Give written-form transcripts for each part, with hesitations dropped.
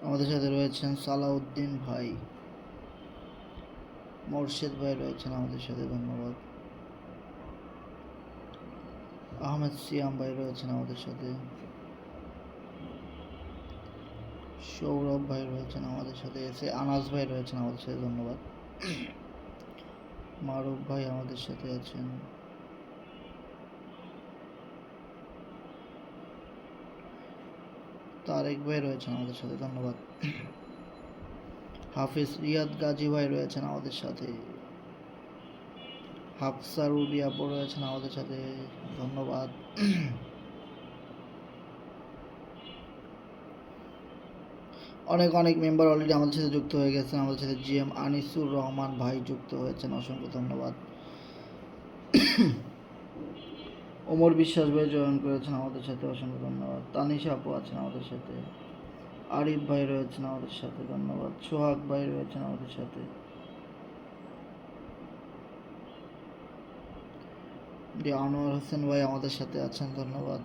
আমাদের সাথে রয়েছেন সালাউদ্দিন ভাই, মোর্শেদ ভাই রয়েছেন আমাদের সাথে, ধন্যবাদ। আহমেদ সিয়াম ভাই রয়েছেন আমাদের সাথে, সৌরভ ভাই রয়েছেন আমাদের সাথে, এস এ আনাস ভাই রয়েছেন আমাদের সাথে, ধন্যবাদ। মারুফ ভাই আমাদের সাথে আছেন, তারেক ভাই রয়েছেন আমাদের সাথে, ধন্যবাদ। হাফিজ রিয়াদ গাজী ভাই রয়েছেন আমাদের সাথে, হাফসা রুবি আপু রয়েছেন আমাদের সাথে, ধন্যবাদ। অনেক অনেক মেম্বার অলরেডি আমাদের সাথে যুক্ত হয়ে গেছেন। আমাদের সাথে জিএম আনিসুর রহমান ভাই যুক্ত হয়েছেন, অসংখ্য ধন্যবাদ। ওমর বিশ্বাস ভাই জয়েন করেছেন আমাদের সাথে, অসংখ্য ধন্যবাদ। তানিশা আপু আছেন আমাদের সাথে, আরিফ ভাই রয়েছেন আমাদের সাথে, ধন্যবাদ। সোহাগ ভাই রয়েছেন আমাদের সাথে, আনোয়ার হোসেন ভাই আমাদের সাথে আছেন, ধন্যবাদ।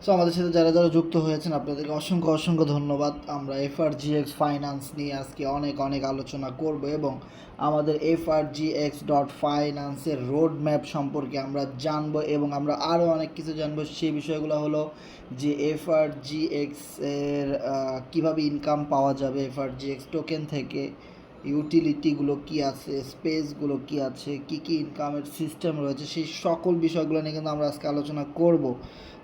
সো আমাদের সাথে যারা যারা যুক্ত হয়েছেন আপনাদেরকে অসংখ্য অসংখ্য ধন্যবাদ। আমরা এফআরজিএক্স ফাইন্যান্স নিয়ে আজকে অনেক অনেক আলোচনা করব এবং আমাদের FRGX.finance-এর রোড ম্যাপ সম্পর্কে আমরা জানবো এবং আমরা আরও অনেক কিছু জানবো। সেই বিষয়গুলো হলো যে FRGX এর কীভাবে ইনকাম পাওয়া যাবে FRGX টোকেন থেকে, ইউটিলিটিগুলো কি আছে, স্পেসগুলো কি আছে, কি কি ইনকামের সিস্টেম রয়েছে, সেই সকল বিষয়গুলো নিয়ে কিন্তু আমরা আজকে আলোচনা করব।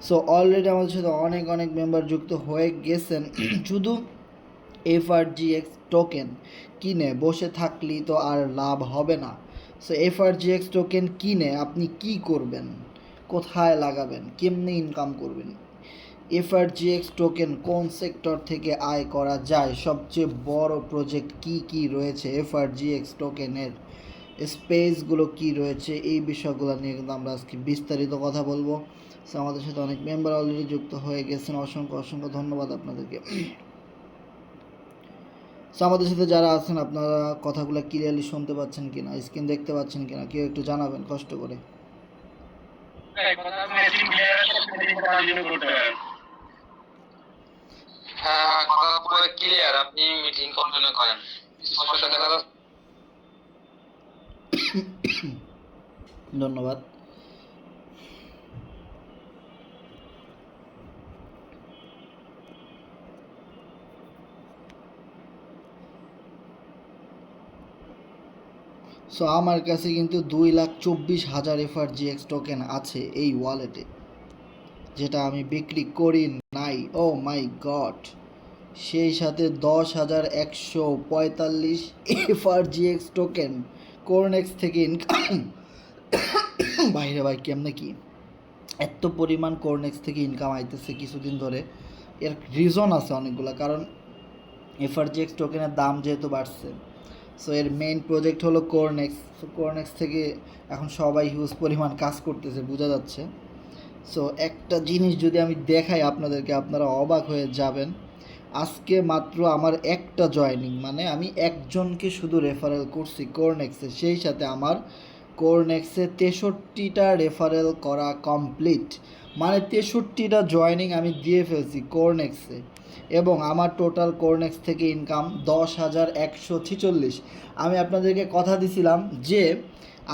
সো অলরেডি আমাদের সাথে অনেক অনেক মেম্বার যুক্ত হয়ে গেছেন। শুধু FRGX টোকেন কিনে বসে থাকলেই তো আর লাভ হবে না। সো FRGX টোকেন কিনে আপনি কি করবেন, কোথায় লাগাবেন, কেমনে ইনকাম করবেন, FRGX টোকেন কোন সেক্টর থেকে আয় করা যায়, সবচেয়ে বড় প্রজেক্ট কি কি রয়েছে FRGX টোকেনের, স্পেসগুলো কি রয়েছে, এই বিষয়গুলো নিয়ে কিন্তু আমরা আজকে বিস্তারিত কথা বলবো। সো আমাদের সাথে অনেক মেম্বার অলরেডি যুক্ত হয়ে গেছেন, অসংখ্য অসংখ্য ধন্যবাদ আপনাদেরকে। সো আমাদের সাথে যারা আছেন আপনারা কথাগুলো ক্লিয়ারলি শুনতে পাচ্ছেন কিনা, স্ক্রিন দেখতে পাচ্ছেন কিনা, কেউ একটু জানাবেন কষ্ট করে। হ্যাঁ, কথা পুরো ক্লিয়ার, আপনি মিটিং কন্টিনিউ করেন। সমস্যা দেখা যাচ্ছে। ধন্যবাদ। সো আমার কাছে কিন্তু 2,24,000 FRGX টোকেন আছে এই ওয়ালেটে, যেটা আমি বিক্রি করি নাই। ও মাই গড, সেই সাথে 10,145 FRGX টোকেন কোরনেক্স থেকে ইনকাম। বাইরে ভাই কেমনে কি এত পরিমাণ কোরনেক্স থেকে ইনকাম আইতেছে কিছুদিন ধরে? এর রিজন আছে অনেকগুলো, কারণ FRGX টোকেনের দাম যেহেতু বাড়ছে, সো এর মেইন প্রজেক্ট হলো কোরনেক্স। সো কোরনেক্স থেকে এখন সবাই হিউজ পরিমাণ কাজ করতেছে, বোঝা যাচ্ছে। সো একটা জিনিস যদি আমি দেখাই আপনাদেরকে, আপনারা অবাক হয়ে যাবেন। আজকে মাত্র আমার একটা জয়নিং, মানে আমি একজনকে শুধু রেফারেল করছি কোরনেক্সে, সেই সাথে আমার কোরনেক্সে 63টা রেফারেল করা কমপ্লিট, মানে 63টা জয়নিং আমি দিয়ে ফেলছি কোরনেক্সে। এবং আমার টোটাল কোরনেক্স থেকে ইনকাম 10,146। আমি আপনাদেরকে কথা দিছিলাম যে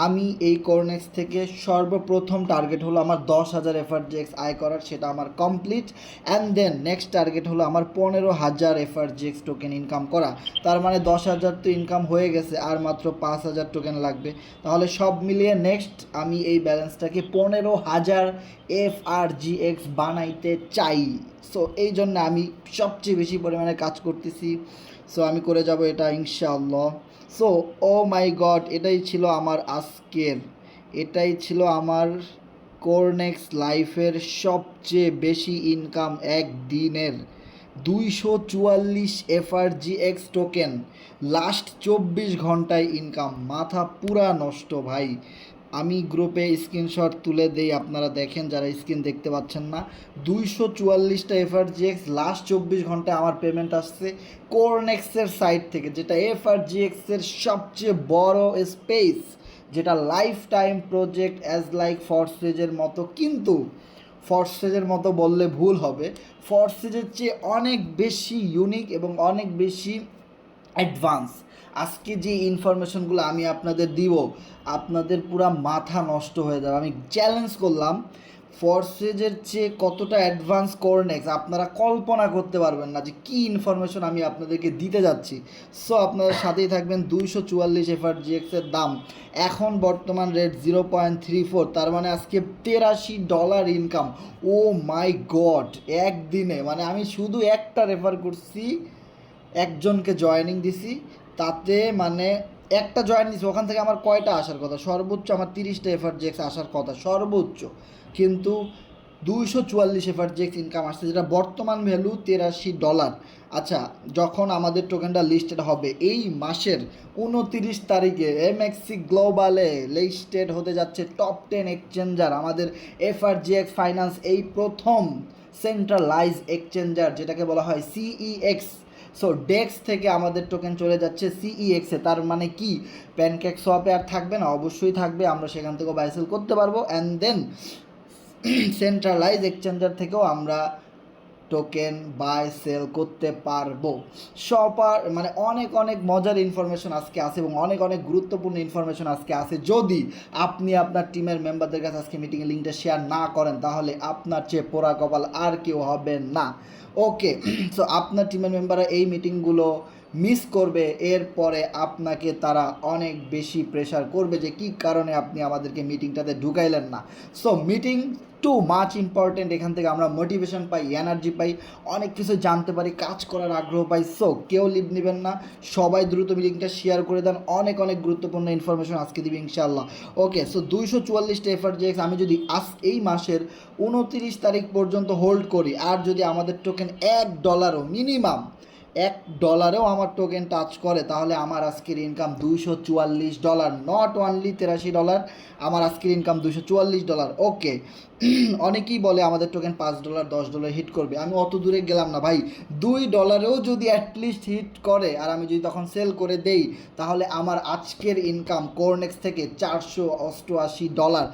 আমি এই কোরনেক্স থেকে সর্বপ্রথম টার্গেট হলো আমার 10,000 FRGX আয় করার, সেটা আমার complete. And then next target হলো আমার 15,000 FRGX টোকেন ইনকাম করা। তার মানে 10,000 তো ইনকাম হয়ে গেছে, আর মাত্র 5,000 টোকেন লাগবে। তাহলে সব মিলিয়ে নেক্সট আমি এই ব্যালেন্সটাকে 15,000 FRGX বানাইতে চাই। সো এই জন্য আমি সবচেয়ে বেশি পরিমাণে কাজ করতেছি। সো আমি করে যাব এটা ইনশাআল্লাহ। সো ও মাই গড, এটাই ছিল আমার আজকের, এটাই ছিল আমার কোরনেক্স লাইফের সবচেয়ে বেশি ইনকাম একদিনের। 244 FRGX টোকেন লাস্ট 24 ঘন্টায় ইনকাম, মাথা পুরা নষ্ট ভাই। আমি গ্রুপে স্ক্রিনশট তুলে দেই, আপনারা দেখেন যারা স্ক্রিন দেখতে পাচ্ছেন না। 244টা এফআরজিএক্স লাস্ট 24 ঘন্টায় আমার পেমেন্ট আসছে কোরনেক্সের সাইট থেকে, যেটা এফআরজিএক্সের সবচেয়ে বড় স্পেস, যেটা life time project as like ফরসেজের মতো। কিন্তু ফরসেজের মতো বললে ভুল হবে, ফরসেজের চেয়ে অনেক বেশি ইউনিক এবং অনেক বেশি অ্যাডভান্স। আজকে যে ইনফরমেশনগুলো আমি আপনাদের দিব, আপনাদের পুরা মাথা নষ্ট হয়ে যাবে। আমি চ্যালেঞ্জ করলাম, ফরসেজের চেয়ে কতটা অ্যাডভান্স কোরনেক্স আপনারা কল্পনা করতে পারবেন না যে কী ইনফরমেশন আমি আপনাদেরকে দিতে যাচ্ছি। সো আপনারা সাথেই থাকবেন। 244 এফআরজিএক্সের দাম এখন বর্তমান রেট 0.34, তার মানে আজকে $83 ইনকাম। ও মাই গড, একদিনে মানে আমি শুধু একটা রেফার করছি, একজনকে জয়েনিং দিছি, তাতে মানে একটা জয়েন দিছি, ওখান থেকে আমার কয়টা আসার কথা, সর্বোচ্চ আমার 30টা এফআরজিএক্স আসার কথা সর্বোচ্চ, কিন্তু 244 এফআরজিএক্স ইনকাম আসছে, যেটা বর্তমান ভ্যালু $83। আচ্ছা, যখন আমাদের টোকেনটা লিস্টেড হবে এই মাসের 29 তারিখে এমএক্সি গ্লোবালে লিস্টেড হতে যাচ্ছে টপ 10 এক্সচেঞ্জার আমাদের এফআরজিএক্স ফাইন্যান্স, এই প্রথম সেন্ট্রালাইজ এক্সচেঞ্জার যেটাকে বলা হয় সিইএক্স। সো ডেক্স থেকে আমাদের টোকেন চলে যাচ্ছে সিইএক্সে। তার মানে কি, প্যানকেক সোয়াপে আর থাকবে না? অবশ্যই থাকবে, আমরা সেখান থেকেও বাই সেল করতে পারবো। অ্যান্ড দেন সেন্ট্রালাইজ এক্সচেঞ্জার থেকেও আমরা টোকেন বাই সেল করতে পারবো। সবার মানে অনেক অনেক মজার ইনফরমেশন আজকে আছে এবং অনেক অনেক গুরুত্বপূর্ণ ইনফরমেশন আজকে আছে। যদি আপনি আপনার টিমের মেম্বারদের কাছে আজকে মিটিংয়ের লিঙ্কটা শেয়ার না করেন, তাহলে আপনার চেয়ে পোড়া কপাল আর কেউ হবে না। ওকে, সো আপনার টিমের মেম্বাররা এই মিটিংগুলো মিস করবে, এরপরে আপনাকে তারা অনেক বেশি প্রেশার করবে যে কী কারণে আপনি আমাদেরকে মিটিংটাতে ঢুকাইলেন না। So meeting two much important, এখান থেকে আমরা মোটিভেশন পাই, এনার্জি পাই, অনেক কিছু জানতে পারি, কাজ করার আগ্রহ পাই। সো কেউ লিভ নেবেন না, সবাই দ্রুত মিটিংটা শেয়ার করে দেন, অনেক অনেক গুরুত্বপূর্ণ ইনফরমেশন আজকে দিবি ইনশাআল্লাহ। ওকে, সো 244টা এফআরজিএক্স আমি যদি এই মাসের 29 তারিখ পর্যন্ত হোল্ড করি, আর যদি আমাদের টোকেন $1 মিনিমাম $1 আমার টোকেন টাচ করে, তাহলে আমার আজকের ইনকাম $244, নট অনলি $83, আমার আজকের ইনকাম $244। ওকে, অনেকেই বলে আমাদের টোকেন $5 $10 হিট করবে, আমি অত দূরে গেলাম না ভাই। $2 যদি অ্যাটলিস্ট হিট করে আর আমি যদি তখন সেল করে দেই, তাহলে আমার আজকের ইনকাম কোরনেক্স থেকে $488,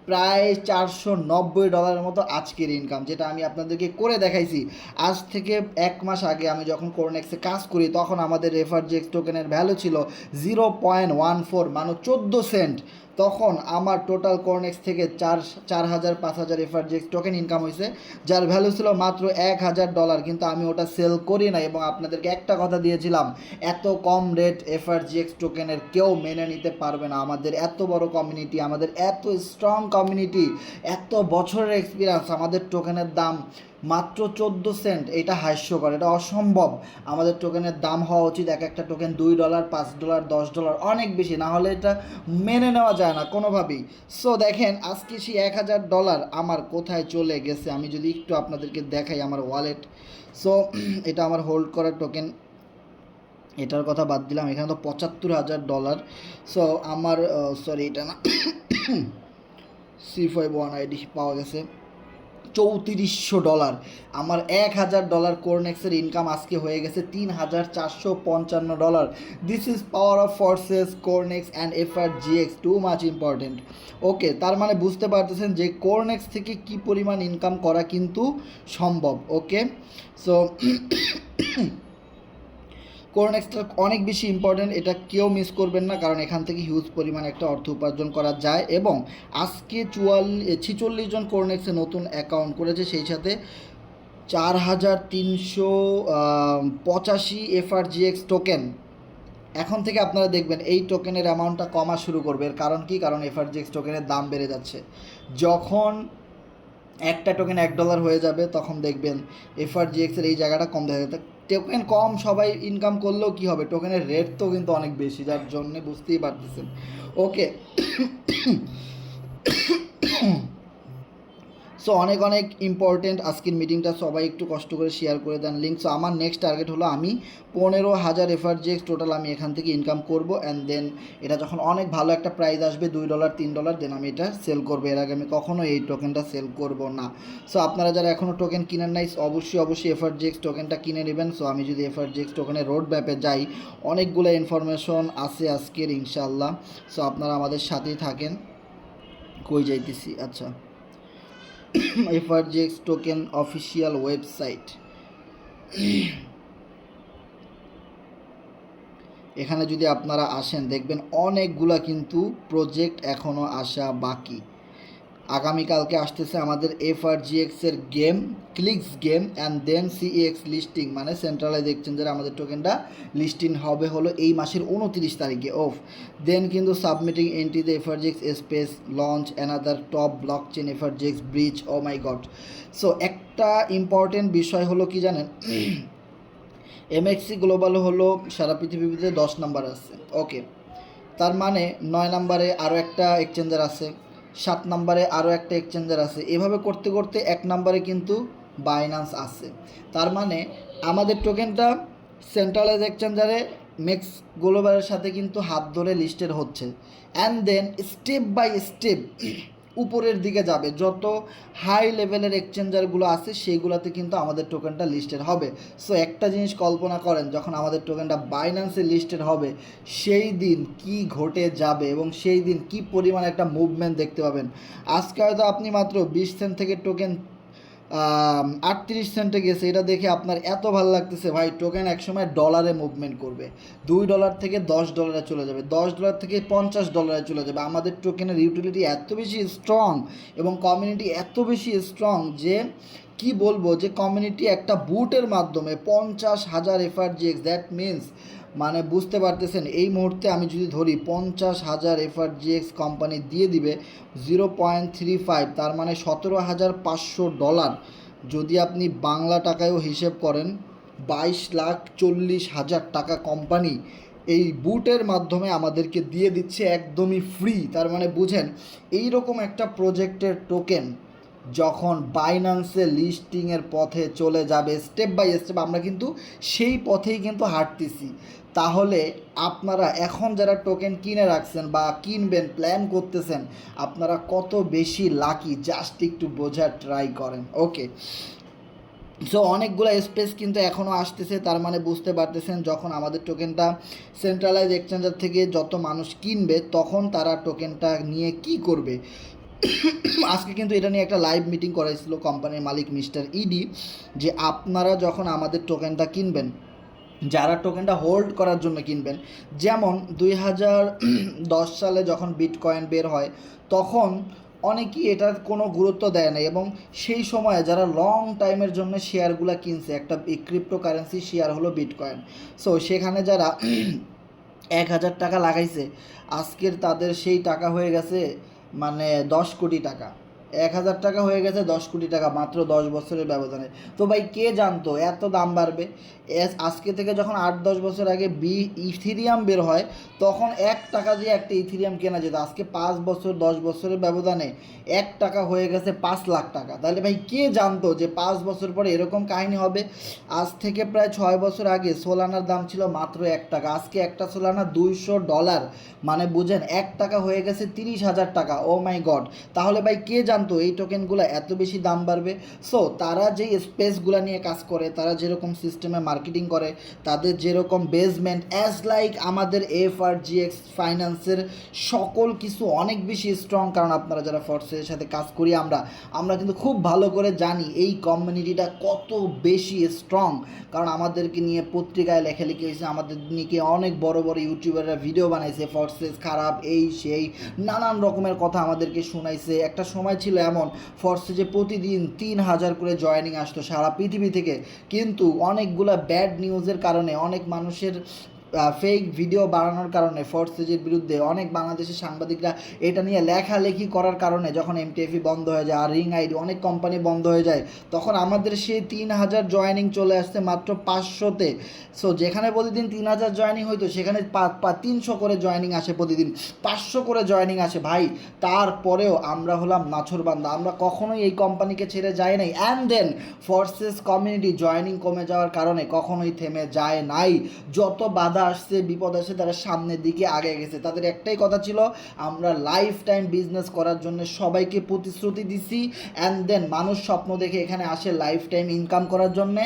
প্রায় $490 মতো আজকের ইনকাম, যেটা আমি আপনাদেরকে করে দেখাইছি। আজ থেকে 1 মাস আগে আমি যখন কোরনেক্সে কাজ করি, তখন আমাদের এফআরজিএক্স টোকেনের ভ্যালু ছিল 0.14 মানে 14 সেন্ট। তখন আমার টোটাল কোরনেক্স থেকে 4,000-5,000 এফআরজিএক্স টোকেন ইনকাম হয়েছে, যার ভ্যালু ছিল মাত্র $1,000, কিন্তু আমি ওটা সেল করি না। এবং আপনাদেরকে একটা কথা দিয়েছিলাম, এত কম রেট এফআরজিএক্স টোকেনের কেউ মেনে নিতে পারবে না। আমাদের এত বড় কমিউনিটি, আমাদের এত স্ট্রং কমিউনিটি, এত বছরের এক্সপিরিয়েন্স, আমাদের টোকেনের দাম মাত্র 14 সেন্ট, এটা হাস্যকর, এটা অসম্ভব। আমাদের টোকেনের দাম হওয়া উচিত এক একটা টোকেন $2, $5, $10, অনেক বেশি, না হলে এটা মেনে নেওয়া যায় না কোনোভাবেই। সো দেখেন আজকে সেই $1,000 আমার কোথায় চলে গেছে, আমি যদি একটু আপনাদেরকে দেখাই আমার ওয়ালেট। সো এটা আমার হোল্ড করা টোকেন, এটার কথা বাদ দিলাম, এখানে তো $75,000। সো আমার সরি, এটা না, C51ID পাওয়া গেছে $3,400। আমার $1,000 কোরনেক্সের ইনকাম আজকে হয়ে গেছে $3,455। This is power of Forces, Kornex and FRGX, too much important. Okay, তার মানে বুঝতে পারতেছেন যে কোরনেক্স থেকে কি পরিমাণ ইনকাম করা কিন্তু সম্ভব। ওকে, সো কোরনেক্সটা অনেক বেশি ইম্পর্টেন্ট, এটা কেউ মিস করবেন না, কারণ এখান থেকে হিউজ পরিমাণ একটা অর্থ উপার্জন করা যায়। এবং আজকে 46 জন কোরনেক্সে নতুন অ্যাকাউন্ট করেছে, সেই সাথে 4,385 এফআরজিএক্স টোকেন। এখন থেকে আপনারা দেখবেন এই টোকেনের অ্যামাউন্টটা কমা শুরু করবে। এর কারণ কি? কারণ এফআরজিএক্স টোকেনের দাম বেড়ে যাচ্ছে। যখন একটা টোকেন $1 হয়ে যাবে, তখন দেখবেন এফআরজিএক্সের এই জায়গাটা কম দেখা যাবে। টোকেন কম সবাই ইনকাম করলেও কি হবে, টোকেনের রেট তো কিন্তু অনেক বেশি, যার জন্যে বুঝতেই পারতেছেন। ওকে, সো অনেক অনেক ইম্পর্টেন্ট আজকের মিটিংটা, সবাই একটু কষ্ট করে শেয়ার করে দেন লিঙ্ক। সো আমার নেক্সট টার্গেট হলো আমি 15,000 এফআরজিএক্স টোটাল আমি এখান থেকে ইনকাম করব, অ্যান্ড দেন এটা যখন অনেক ভালো একটা প্রাইস আসবে $2 $3, দেন আমি এটা সেল করবো। এর আগে আমি কখনো এই টোকেনটা সেল করব না। সো আপনারা যারা এখনও টোকেন কিনেন নাই অবশ্যই এফআরজিএক্স টোকেনটা কিনে নেবেন। সো আমি যদি এফআরজিএক্স টোকেনের রোড ম্যাপে যাই, অনেকগুলো ইনফরমেশন আছে আজকের ইনশাআল্লাহ। সো আপনারা আমাদের সাথেই থাকেন। কই যাইতেছি, আচ্ছা, এফআরজিএক্স টোকেন অফিসিয়াল ওয়েবসাইট। এখানে যদি আপনারা আসেন দেখবেন অনেকগুলা কিন্তু প্রজেক্ট এখনও আসা বাকি। আগামীকালকে আসতেছে আমাদের এফআরজিএক্সের game, Clicks game, and then CX listing, মানে সেন্ট্রালাইজ এক্সচেঞ্জের আমাদের টোকেনটা লিস্টিং হবে হলো এই মাসের 29 তারিখে অফ। দেন কিন্তু submitting entry the FRGX space launch another top blockchain FRGX bridge. Oh my god. So একটা ইম্পর্টেন্ট বিষয় হলো কি জানেন, এমএক্সি গ্লোবাল হলো সারা পৃথিবীতে 10 নাম্বার আছে, ওকে। তার মানে 9 নাম্বারে আরও একটা এক্সচেঞ্জার আছে, 7 নাম্বারে আরও একটা এক্সচেঞ্জার আছে, এভাবে করতে করতে 1 নাম্বারে কিন্তু বাইন্যান্স আছে। তার মানে আমাদের টোকেনটা সেন্ট্রালাইজ এক্সচেঞ্জারে মেক্স গ্লোবালের সাথে কিন্তু হাত ধরে লিস্টেড হচ্ছে, and then step by step উপরের দিকে যাবে। যত হাই লেভেলের এক্সচেঞ্জারগুলো আছে সেইগুলোতে কিন্তু আমাদের টোকেনটা লিস্টেড হবে। সো একটা জিনিস কল্পনা করেন, যখন আমাদের টোকেনটা বাইন্যান্সে লিস্টেড হবে সেই দিন কি ঘটে যাবে এবং সেই দিন কি পরিমাণ একটা মুভমেন্ট দেখতে পাবেন। আজকে হয়তো আপনি মাত্র 20 সেন্ট থেকে টোকেন 38 সেন্টে গেছে, এটা দেখে আপনার এত ভালো লাগতেছে ভাই, টোকেন একসময় ডলারে মুভমেন্ট করবে, $2 থেকে $10 চলে যাবে, $10 থেকে $50 চলে যাবে। আমাদের টোকেনের ইউটিলিটি এত বেশি স্ট্রং এবং কমিউনিটি এত বেশি স্ট্রং যে কি বলবো, যে কমিউনিটি একটা বুটের মাধ্যমে 50,000 এফআরজিএক্স, দ্যাট মিনস মানে বুঝতে পারতেছেন এই মুহূর্তে আমি যদি ধরি 50,000 এফআরজিএক্স কোম্পানি দিয়ে দিবে 0.35, তার মানে $17,500। যদি আপনি বাংলা টাকায়ও হিসেব করেন 22,40,000 টাকা কোম্পানি এই বুটের মাধ্যমে আমাদেরকে দিয়ে দিচ্ছে একদমই ফ্রি। তার মানে বুঝেন এই রকম একটা প্রজেক্টের টোকেন যখন বাইন্যান্সে লিস্টিংয়ের পথে চলে যাবে স্টেপ বাই স্টেপ, আমরা কিন্তু সেই পথেই কিন্তু হাঁটতেছি। তাহলে আপনারা এখন যারা টোকেন কিনে রাখছেন বা কিনবেন প্ল্যান করতেছেন, আপনারা কত বেশি লাকি জাস্ট একটু বোঝার ট্রাই করেন, ওকে। সো অনেকগুলো স্পেস কিন্তু এখনও আসতেছে, তার মানে বুঝতে পারতেছেন যখন আমাদের টোকেনটা সেন্ট্রালাইজ এক্সচেঞ্জার থেকে যত মানুষ কিনবে তখন তারা টোকেনটা নিয়ে কি করবে। আজকে কিন্তু এটা নিয়ে একটা লাইভ মিটিং করাইছিল কোম্পানির মালিক মিস্টার ইডি, যে আপনারা যখন আমাদের টোকেনটা কিনবেন, যারা টোকেনটা হোল্ড করার জন্য কিনবেন, যেমন 2010 সালে যখন বিটকয়েন বের হয় তখন অনেকেই এটার কোনো গুরুত্ব দেয় না, এবং সেই সময়ে যারা লং টাইমের জন্য শেয়ারগুলো কিনছে, একটা ক্রিপ্টোকারেন্সি শেয়ার হলো বিটকয়েন। সো সেখানে যারা 1,000 টাকা লাগাইছে, আজকের তাদের সেই টাকা হয়ে গেছে মানে 10 কোটি টাকা। 1,000 টাকা হয়ে গেছে 10 কোটি টাকা মাত্র 10 বছরের ব্যবধানে। তো ভাই কে জানতো এত দাম বাড়বে। আজকে থেকে যখন 8-10 বছর আগে ইথিরিয়াম বের হয় তখন 1 টাকা দিয়ে একটা ইথিরিয়াম কেনা যেত, আজকে 5 বছর 10 বছরের ব্যবধানে 1 টাকা হয়ে গেছে 5 লাখ টাকা। তাহলে ভাই কে জানতো যে 5 বছর পরে এরকম কাহিনী হবে। আজ থেকে প্রায় 6 বছর আগে সোলানার দাম ছিল মাত্র 1 টাকা, আজকে একটা সোলানা $200, মানে বুঝেন 1 টাকা হয়ে গেছে 30,000 টাকা। ও মাই গড। তাহলে ভাই কে জানতো এই টোকেনগুলো এত বেশি দাম বাড়বে। সো তারা যে স্পেসগুলো নিয়ে কাজ করে, তারা যেরকম সিস্টেমে মার্কেটিং করে, তাদের যেরকম বেসমেন্ট অ্যাজ লাইক আমাদের এফআরজিএক্স ফাইন্যান্সের সকল কিছু অনেক বেশি স্ট্রং। কারণ আপনারা যারা ফর্সের সাথে কাজ করি আমরা কিন্তু খুব ভালো করে জানি এই কমিউনিটিটা কত বেশি স্ট্রং। কারণ আমাদেরকে নিয়ে পত্রিকায় লেখালেখি হয়েছে, আমাদের নিয়ে অনেক বড় বড় ইউটিউবাররা ভিডিও বানাইছে, ফর্সেস খারাপ এই সেই নানান রকমের কথা আমাদেরকে শোনাইছে। একটা সময় ছিল এমন ফর্সেজে প্রতিদিন 3,000 করে জয়েনিং আসতো সারা পৃথিবী থেকে, কিন্তু অনেকগুলা ব্যাড নিউজের কারণে অনেক মানুষের ফেক ভিডিও বানানোর কারণে ফোর্সেজের বিরুদ্ধে অনেক বাংলাদেশের সাংবাদিকরা এটা নিয়ে লেখালেখি করার কারণে যখন এমটিএফই বন্ধ হয়ে যায় আর রিং আইডি অনেক কোম্পানি বন্ধ হয়ে যায়, তখন আমাদের সেই 3000 জয়েনিং চলে আসছে মাত্র 500-তে। সো যেখানে প্রতিদিন 3000 জয়েনিং হইতো সেখানে 300 করে জয়েনিং আসে, প্রতিদিন 500 করে জয়েনিং আসে ভাই। তারপরেও আমরা হলাম নাছোড়বান্দা, আমরা কখনোই এই কোম্পানিকে ছেড়ে যাই নাই। And then forces community joining কমে যাওয়ার কারণে কখনোই থেমে যায় নাই। যত বাধা আসছে বিপদ আসছে তারা সামনের দিকে আগে গেছে। তাদের একটাই কথা ছিল, আমরা লাইফ টাইম বিজনেস করার জন্য সবাইকে প্রতিশ্রুতি দিছি। অ্যান্ড দেন মানুষ স্বপ্ন দেখে এখানে আসে লাইফ টাইম ইনকাম করার জন্যে।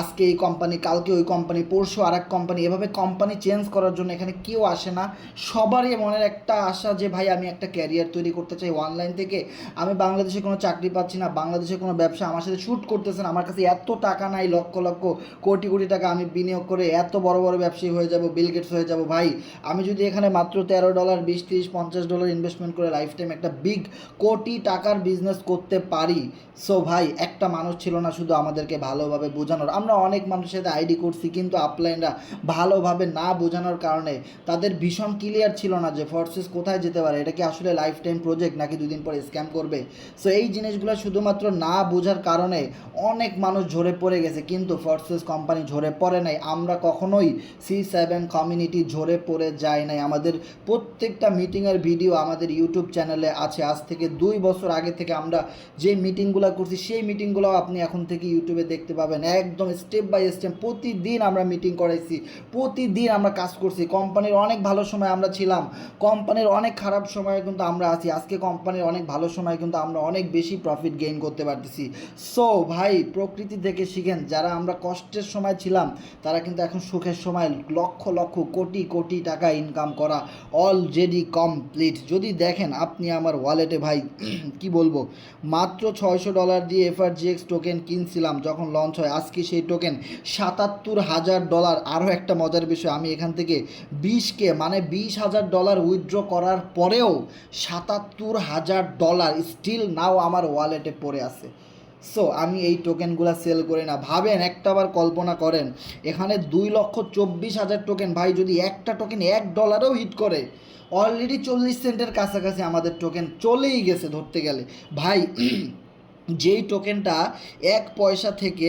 আজকে এই কোম্পানি, কালকে ওই কোম্পানি, পরশু আর এক কোম্পানি, এভাবে কোম্পানি চেঞ্জ করার জন্য এখানে কেউ আসে না। সবারই মনের একটা আশা যে ভাই আমি একটা ক্যারিয়ার তৈরি করতে চাই অনলাইন থেকে। আমি বাংলাদেশে কোনো চাকরি পাচ্ছি না, বাংলাদেশে কোনো ব্যবসা আমার সাথে শ্যুট করতেছে না, আমার কাছে এত টাকা নাই, লক্ষ লক্ষ কোটি কোটি টাকা আমি বিনিয়োগ করে এত বড় বড় ব্যবসায়ী হয়ে যাব, বিল গেটস হয়ে যাব। ভাই আমি যদি এখানে মাত্র $13, $20, $30, $50 ইনভেস্টমেন্ট করে লাইফ টাইম একটা বিগ কোটি টাকার বিজনেস করতে পারি। সো ভাই একটা মানুষ ছিল না শুধু আমাদেরকে ভালোভাবে বোঝানোর। আমরা অনেক মানুষের সাথে আইডি করছি, কিন্তু আপলাইনরা ভালোভাবে না বোঝানোর কারণে তাদের ভীষণ ক্লিয়ার ছিল না যে ফোর্সেস কোথায় যেতে পারে, এটা কি আসলে লাইফ টাইম প্রজেক্ট নাকি 2 দিন পরে স্ক্যাম করবে। সো এই জিনিসগুলো শুধুমাত্র না বোঝার কারণে অনেক মানুষ ঝরে পড়ে গেছে, কিন্তু ফোর্সেস কোম্পানি ঝরে পড়ে নাই। আমরা কখনোই C7 কমিউনিটি ঝরে পড়ে যায় নাই। আমাদের প্রত্যেকটা মিটিংয়ের ভিডিও আমাদের ইউটিউব চ্যানেলে আছে। আজ থেকে 2 বছর আগে থেকে আমরা যে মিটিংগুলো করছি সেই মিটিংগুলো আপনি এখন থেকে ইউটিউবে দেখতে পাবেন, একদম স্টেপ বাই স্টেপ। প্রতিদিন আমরা মিটিং করাইছি, প্রতিদিন আমরা কাজ করছি। কোম্পানির অনেক ভালো সময় আমরা ছিলাম, কোম্পানির অনেক খারাপ সময়ে কিন্তু আমরা আছি। আজকে কোম্পানির অনেক ভালো সময় কিন্তু আমরা অনেক বেশি প্রফিট গেইন করতে পারতেছি। সো ভাই প্রকৃতি থেকে শিখেন, যারা আমরা কষ্টের সময় ছিলাম তারা কিন্তু এখন সুখের সময় লক্ষ লক্ষ কোটি কোটি টাকা ইনকাম করা অলরেডি কমপ্লিট। যদি দেখেন আপনি আমার ওয়ালেটে ভাই কি বলবো, মাত্র $600 দিয়ে FRGX টোকেন কিনছিলাম যখন লঞ্চ হয়, আজকে সেই টোকেন $77,000। আরও একটা মজার বিষয়, আমি এখান থেকে 20K মানে $20,000 উইথড্র করার পরেও $77,000 স্টিল নাও আমার ওয়ালেটে পড়ে আছে। সো আমি এই টোকেনগুলো সেল করি না। ভাবেন, একটাবার কল্পনা করেন, এখানে 2,24,000 টোকেন ভাই, যদি একটা টোকেন $1 হিট করে অলরেডি 40 সেন্টের কাছাকাছি আমাদের টোকেন চলেই গেছে ধরতে গেলে। ভাই যেই টোকেনটা 1 পয়সা থেকে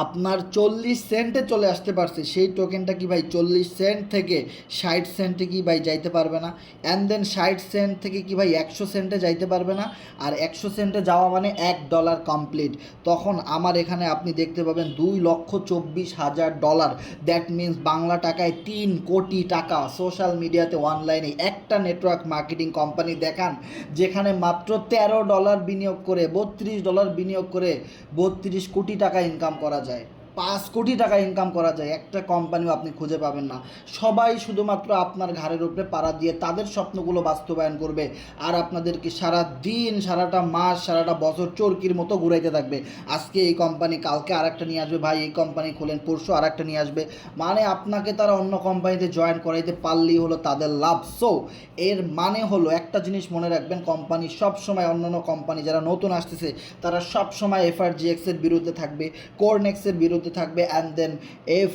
আপনার 40 সেন্টে চলে আসতে পারছে, সেই টোকেনটা কি ভাই 40 সেন্ট থেকে 60 সেন্টে কি ভাই যাইতে পারবে না? অ্যান্ড দেন 60 সেন্ট থেকে কি ভাই 100 সেন্টে যাইতে পারবে না? আর 100 সেন্টে যাওয়া মানে $1 কমপ্লিট। তখন আমার এখানে আপনি দেখতে পাবেন $2,24,000। দ্যাট মিনস বাংলা টাকায় 3 কোটি টাকা। সোশ্যাল মিডিয়াতে অনলাইনে একটা নেটওয়ার্ক মার্কেটিং কোম্পানি দেখান যেখানে মাত্র $13 বিনিয়োগ করে, $32 বিনিয়োগ করে 32 কোটি টাকা ইনকাম করা যায়, 5 কোটি টাকা ইনকাম করা যায়। একটা কোম্পানিও আপনি খুঁজে পাবেন না। সবাই শুধুমাত্র আপনার ঘাড়ের উপরে পাড়া দিয়ে তাদের স্বপ্নগুলো বাস্তবায়ন করবে, আর আপনাদেরকে সারা দিন, সারাটা মাস, সারাটা বছর চরকির মতো ঘুরাইতে থাকবে। আজকে এই কোম্পানি, কালকে আর একটা নিয়ে আসবে, ভাই এই কোম্পানি খোলেন, পরশু আর একটা নিয়ে আসবে। মানে আপনাকে তারা অন্য কোম্পানিতে জয়েন করাইতে পারলেই হলো তাদের লাভ। সো এর মানে হলো একটা জিনিস মনে রাখবেন, কোম্পানি সবসময়, অন্যান্য কোম্পানি যারা নতুন আসতেছে তারা সবসময় FRGX-এর বিরুদ্ধে থাকবে, কোরনেক্সের বিরুদ্ধে থাকবে, অ্যান্ড দেন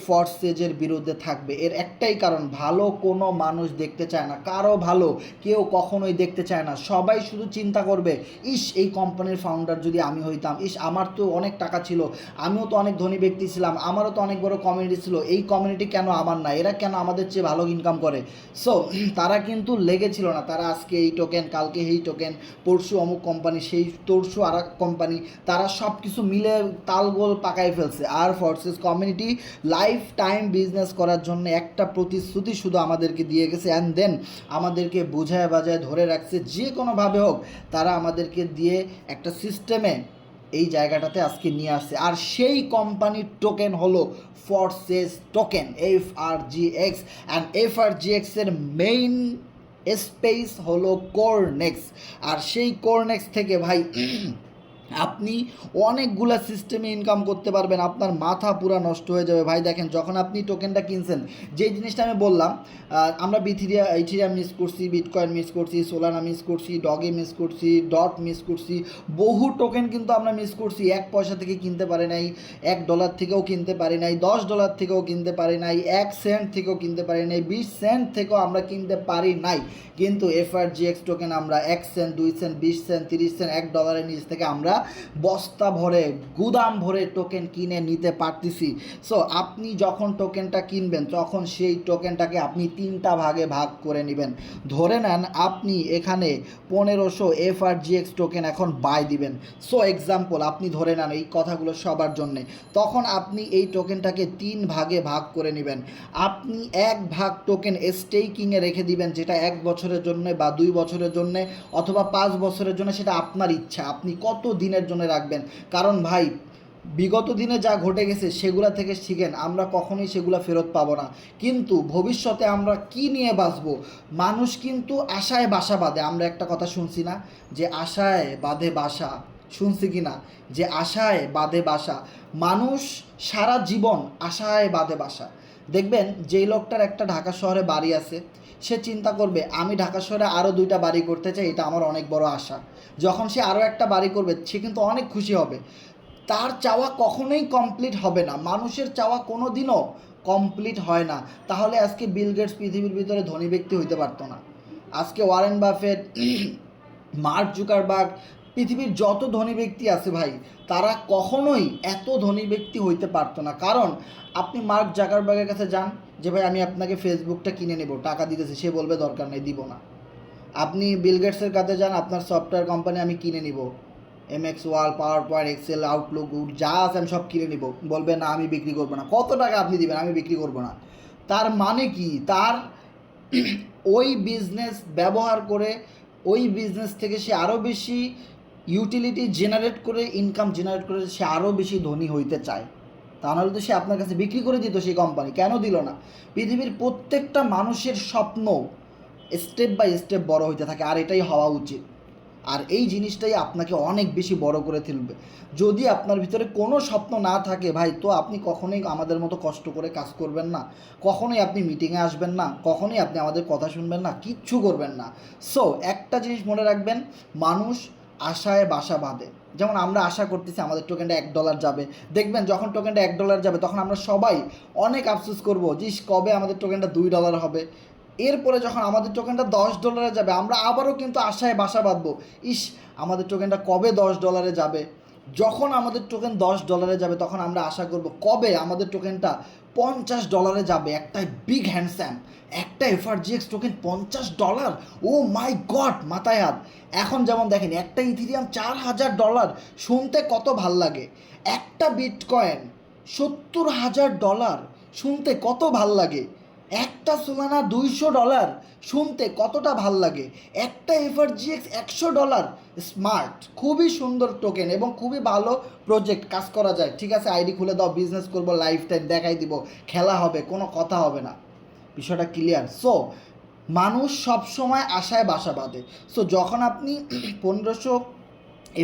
ফোর্সেজের বিরুদ্ধে থাকবে। এর একটাই কারণ, ভালো কোনো মানুষ দেখতে চায় না, কারো ভালো কেউ কখনোই দেখতে চায় না। সবাই শুধু চিন্তা করবে, ইস এই কোম্পানির ফাউন্ডার যদি আমি হইতাম, ইস আমার তো অনেক টাকা ছিল, আমিও তো অনেক ধনী ব্যক্তি ছিলাম, আমারও তো অনেক বড় কমিউনিটি ছিল, এই কমিউনিটি কেন আমার না, এরা কেন আমাদের চেয়ে ভালো ইনকাম করে। সো তারা কিন্তু লেগেছিল না, তারা আজকে এই টোকেন, কালকে এই টোকেন, পরশু অমুক কোম্পানি, সেই তরশু আর এক কোম্পানি, তারা সব কিছু মিলে তালগোল পাকায় ফেলছে। আর Forces community life time business করার জন্য একটা প্রতিশ্রুতি শুধু আমাদেরকে দিয়ে গেছে, অ্যান্ড দেন আমাদেরকে বুঝায় বাজায় ধরে রাখছে, যে কোনোভাবে হোক তারা আমাদেরকে দিয়ে একটা সিস্টেমে এই জায়গাটাতে আজকে নিয়ে আসছে। আর সেই কোম্পানির টোকেন হলো ফোর্সেস টোকেন, FRGX। অ্যান্ড FRGX-এর মেইন স্পেস হলো কোরনেক্স। আর সেই কোরনেক্স থেকে ভাই আপনি অনেকগুলা সিস্টেমে ইনকাম করতে পারবেন, আপনার মাথা পুরা নষ্ট হয়ে যাবে ভাই। দেখেন যখন আপনি টোকেনটা কিনছেন, যে জিনিসটা আমি বললাম, আমরা ইথিরিয়াম মিস করছি, বিটকয়েন মিস করছি, সোলানা মিস করছি, ডগে মিস করছি, ডট মিস করছি, বহু টোকেন কিন্তু আমরা মিস করছি। 1 পয়সা থেকে কিনতে পারি নাই, $1 থেকেও কিনতে পারি নাই, $10 থেকেও কিনতে পারি নাই, 1 সেন্ট থেকেও কিনতে পারি নাই, 20 সেন্ট থেকেও আমরা কিনতে পারি নাই। কিন্তু FRGX টোকেন আমরা 1 সেন্ট, 2 সেন্ট, 20 সেন্ট, 30 সেন্ট, $1 নিচ থেকে আমরা বস্তা ভরে, গুদাম ভরে টোকেন কিনে নিতে পারতেছি। সো আপনি যখন টোকেনটা কিনবেন তখন সেই টোকেনটাকে আপনি 3টা ভাগে ভাগ করে নেবেন। ধরে নেন আপনি এখানে 1500 FRGX টোকেন এখন বাই দিবেন। সো এক্সাম্পল, আপনি ধরে নেন, এই কথাগুলো সবার জন্যে, তখন আপনি এই টোকেনটাকে 3 ভাগে ভাগ করে নেবেন। আপনি 1 ভাগ টোকেন স্টেকিংয়ে রেখে দিবেন, যেটা 1 বছরের জন্য বা 2 বছরের জন্য অথবা 5 বছরের জন্য, সেটা আপনার ইচ্ছা, আপনি কত দিনের জন্য রাখবেন। কারণ ভাই, বিগত দিনে যা ঘটে গেছে সেগুলা থেকে শিখেন, আমরা কখনোই সেগুলা ফেরত পাবো না। কিন্তু ভবিষ্যতে আমরা কি নিয়ে বাঁচবো? মানুষ কিন্তু আশায় বাসা বাঁধে। আমরা একটা কথা শুনছি না, যে আশায় বাঁধে বাসা? শুনছি কি না, যে আশায় বাঁধে বাসা? মানুষ সারা জীবন আশায় বাঁধে বাসা। দেখবেন যেই লোকটার একটা ঢাকা শহরে বাড়ি আছে, সে চিন্তা করবে আমি ঢাকা শহরে আরও 2টা বাড়ি করতে চাই, এটা আমার অনেক বড় আশা। যখন সে আরও একটা বাড়ি করবে, সে কিন্তু অনেক খুশি হবে। তার চাওয়া কখনোই কমপ্লিট হবে না, মানুষের চাওয়া কোনো দিনও কমপ্লিট হয় না। তাহলে আজকে বিল গেটস পৃথিবীর ভিতরে ধনী ব্যক্তি হইতে পারতো না। আজকে ওয়ারেন বাফেট, মার্ক জুকারবার্গ, পৃথিবীর যত ধনী ব্যক্তি আছে ভাই, তারা কখনোই এত ধনী ব্যক্তি হইতে পারতো না। কারণ আপনি মার্ক জাকারবার্গের কাছে যান, যে ভাই আমি আপনাকে ফেসবুকটা কিনে নেব, টাকা দিতেছে, সে বলবে দরকার নেই, দিব না। আপনি বিল গেটসের কাছে যান, আপনার সফটওয়্যার কোম্পানি আমি কিনে নিব, MX Word, PowerPoint, Excel, Outlook, যা আছে আমি সব কিনে নিব, বলবে না আমি বিক্রি করবো না। কত টাকা আপনি দিবেন? আমি বিক্রি করবো না। তার মানে কি? তার ওই বিজনেস ব্যবহার করে, ওই বিজনেস থেকে সে আরও বেশি ইউটিলিটি জেনারেট করে, ইনকাম জেনারেট করে সে আরও বেশি ধনী হইতে চায়। তা নাহলে তো সে আপনার কাছে বিক্রি করে দিত সেই কোম্পানি, কেন দিল না? পৃথিবীর প্রত্যেকটা মানুষের স্বপ্ন স্টেপ বাই স্টেপ বড় হইতে থাকে, আর এটাই হওয়া উচিত। আর এই জিনিসটাই আপনাকে অনেক বেশি বড় করে তুলবে। যদি আপনার ভিতরে কোনো স্বপ্ন না থাকে ভাই, তো আপনি কখনোই আমাদের মতো কষ্ট করে কাজ করবেন না, কখনোই আপনি মিটিংয়ে আসবেন না, কখনোই আপনি আমাদের কথা শুনবেন না, কিচ্ছু করবেন না। সো একটা জিনিস মনে রাখবেন, মানুষ আশায় বাসা বাঁধে। যেমন আমরা আশা করতেছি আমাদের টোকেনটা $1 যাবে, দেখবেন যখন টোকেনটা $1 যাবে তখন আমরা সবাই অনেক আফসোস করবো, যে কবে আমাদের টোকেনটা $2 হবে। এরপরে যখন আমাদের টোকেনটা $10 যাবে, আমরা আবারও কিন্তু আশায় বাসা বাঁধবো, ইস আমাদের টোকেনটা কবে $10 যাবে। যখন আমাদের টোকেন $10 যাবে তখন আমরা আশা করব কবে আমাদের টোকেনটা $50 যাবে। একটা বিগ হ্যান্ডসাম, একটা FRGX token $50, O my god, মাথায় হাত। এখন যেমন দেখেন, একটা ইথিরিয়াম $4000, শুনতে কত ভাল লাগে। একটা বিটকয়েন $70,000, শুনতে কত ভাল লাগে। একটা সোলানা $200, শুনতে কতটা ভাল লাগে। একটা FRGX $100, স্মার্ট, খুবই সুন্দর টোকেন এবং খুবই ভালো প্রজেক্ট, কাজ করা যায়। ঠিক আছে, আইডি খুলে দাও, বিজনেস করবো, লাইফ টাইম দেখাই দিব, খেলা হবে, কোনো কথা হবে না। বিষয়টা ক্লিয়ার? সো মানুষ সবসময় আশায় বাসা বাঁধে। সো যখন আপনি 1500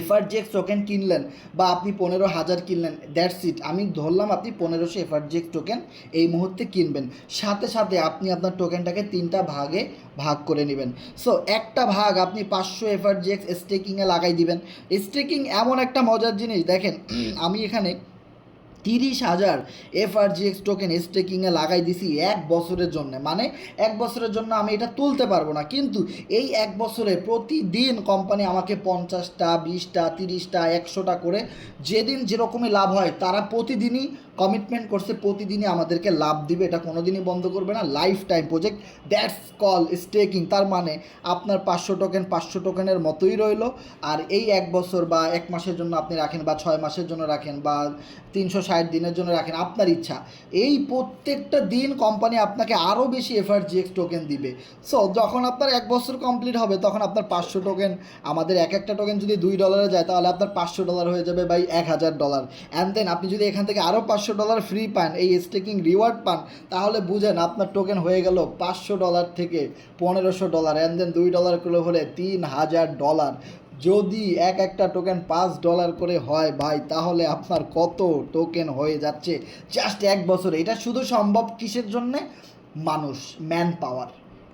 FRGX টোকেন কিনলেন বা আপনি 15,000 কিনলেন, দ্যাটস ইট। আমি ধরলাম আপনি 1500 FRGX টোকেন এই মুহূর্তে কিনবেন, সাথে সাথে আপনি আপনার টোকেনটাকে 3টা ভাগে ভাগ করে নেবেন। সো একটা ভাগ আপনি 500 FRGX স্টেকিংয়ে লাগাই দিবেন। স্টেকিং এমন একটা মজার জিনিস, দেখেন আমি এখানে 30,000 FRGX টোকেন স্টেকিংয়ে লাগাই দিছি 1 বছরের জন্য। মানে 1 বছরের জন্য আমি এটা তুলতে পারবো না, কিন্তু এই 1 বছরে প্রতিদিন কোম্পানি আমাকে 50টা, 20টা, 30টা, 100টা করে, যেদিন যেরকমই লাভ হয়, তারা প্রতিদিনই কমিটমেন্ট করছে, প্রতিদিনই আমাদেরকে লাভ দিবে, এটা কোনো দিনই বন্ধ করবে না, life time project, that's call staking. তার মানে আপনার 500 টোকেন 500 টোকেনের মতোই রইলো। আর এই 1 বছর বা 1 মাসের জন্য আপনি রাখেন, বা 6 মাসের জন্য রাখেন, বা 360 দিনের জন্য রাখেন, আপনার ইচ্ছা। এই প্রত্যেকটা দিন কোম্পানি আপনাকে আরও বেশি FRGX টোকেন দিবে। সো যখন আপনার 1 বছর কমপ্লিট হবে, তখন আপনার 500 টোকেন, আমাদের এক একটা টোকেন যদি $2 যায়, তাহলে আপনার $500 হয়ে যাবে বাই $1000। অ্যান্ড দেন আপনি যদি এখান থেকে আরও $500 ফ্রি পান, এই স্টেকিং রিওয়ার্ড পান, তাহলে বুঝেন আপনার টোকেন হয়ে গেল $500 থেকে $1500, অ্যান্ড দেন $2 করে হলে $3000। যদি একটা টোকেন $5 করে হয় ভাই, তাহলে আপনার কত টোকেন হয়ে যাচ্ছে জাস্ট 1 বছরে। এটা শুধু সম্ভব কিসের জন্যে? মানুষ, ম্যান পাওয়ার।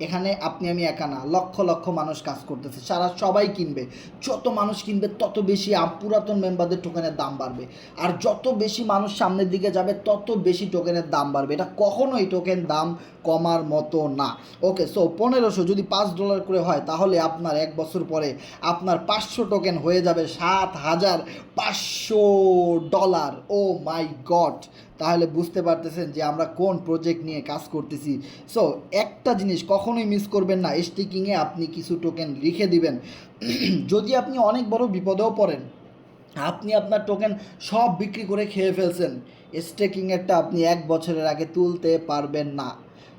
এখানে আপনি আমি একা না, লক্ষ লক্ষ মানুষ কাজ করতেছে, সবাই কিনবে। যত মানুষ কিনবে তত বেশি পুরাতন মেম্বারদের টোকেনের দাম বাড়বে, আর যত বেশি মানুষ সামনের দিকে যাবে তত বেশি টোকেনের দাম বাড়বে। এটা কখনোই টোকেন দাম কমার মতো না। ওকে, সো 1500 যদি $5 করে হয়, তাহলে আপনার 1 বছর পরে আপনার 500 টোকেন হয়ে যাবে $7,500। ও মাই গড! তাহলে বুঝতে পারতেছেন যে আমরা কোন প্রজেক্ট নিয়ে কাজ করতেছি। সো একটা জিনিস কখনোই মিস করবেন না, স্টেকিংয়ে আপনি কিছু টোকেন রেখে দিবেন। যদি আপনি অনেক বড় বিপদেও পড়েন, আপনি আপনার টোকেন সব বিক্রি করে খেয়ে ফেলছেন, স্টেকিংয়েরটা আপনি 1 বছরের আগে তুলতে পারবেন না।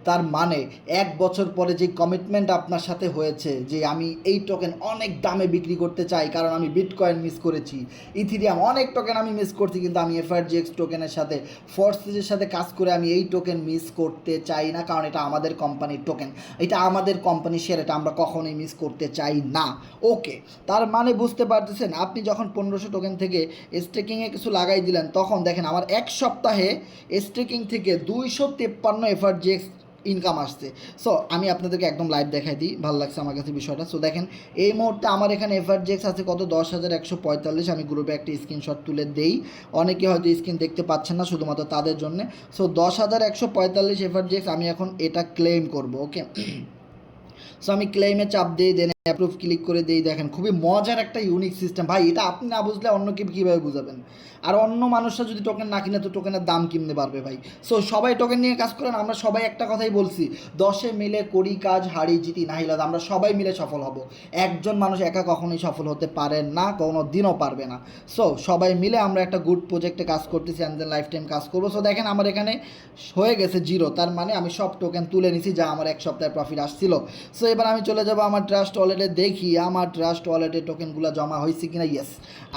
তার মানে 1 বছর পরে যে কমিটমেন্ট আপনার সাথে হয়েছে যে আমি এই টোকেন অনেক দামে বিক্রি করতে চাই, কারণ আমি বিটকয়েন মিস করেছি, ইথিরিয়াম, অনেক টোকেন আমি মিস করছি, কিন্তু আমি এফআরজিএক্স টোকেনের সাথে, ফোর্সেসের সাথে কাজ করে আমি এই টোকেন মিস করতে চাই না, কারণ এটা আমাদের কোম্পানির টোকেন, এটা আমাদের কোম্পানির শেয়ার, এটা আমরা কখনোই মিস করতে চাই না। ওকে, তার মানে বুঝতে পারতেছেন, আপনি যখন 1500 টোকেন থেকে স্টেকিংয়ে কিছু লাগাই দিলেন, তখন দেখেন আমার 1 সপ্তাহে স্টেকিং থেকে 253 এফআরজিএক্স ইনকাম আসছে। সো আমি আপনাদেরকে একদম লাইভ দেখাই দিই, ভালো লাগছে আমার কাছে বিষয়টা। সো দেখেন, এই মুহূর্তে আমার এখানে এফআরজিএক্স আছে কত? 10,145। আমি গ্রুপে একটা স্ক্রিনশট তুলে দেই, অনেকে হয়তো স্ক্রিন দেখতে পাচ্ছেন না, শুধুমাত্র তাদের জন্য। সো 10,145 এফআরজিএক্স আমি এখন এটা ক্লেম করব। ওকে, সো আমি ক্লেমে চাপ দিই, দেন অ্যাপ্রুভ ক্লিক করে দিই। দেখেন, খুবই মজার একটা ইউনিক সিস্টেম ভাই, এটা আপনি না বুঝলে অন্যকে কীভাবে বুঝাবেন? আর অন্য মানুষরা যদি টোকেন না কিনে, তো টোকেনের দাম কিনতে পারবে ভাই? সো সবাই টোকেন নিয়ে কাজ করেন, আমরা সবাই একটা কথাই বলছি, 10 মিলে করি কাজ, হারি জিতি নাহিলাদ, আমরা সবাই মিলে সফল হব। একজন মানুষ একা কখনোই সফল হতে পারে না, কোনো দিনও পারবে না। সো সবাই মিলে আমরা একটা গুড প্রজেক্টে কাজ করতেছি, অ্যান্ড দেন লাইফ টাইম কাজ করবো। সো দেখেন, আমার এখানে হয়ে গেছে 0, তার মানে আমি সব টোকেন তুলে নিছি যা আমার 1 সপ্তাহের প্রফিট আসছিল। সো এবার আমি চলে যাব আমার ট্রাস্ট ওয়ালেটে, দেখি আমার ট্রাস্ট ওয়ালেটে টোকেনগুলো জমা হয়েছে কিনা। ইয়েস,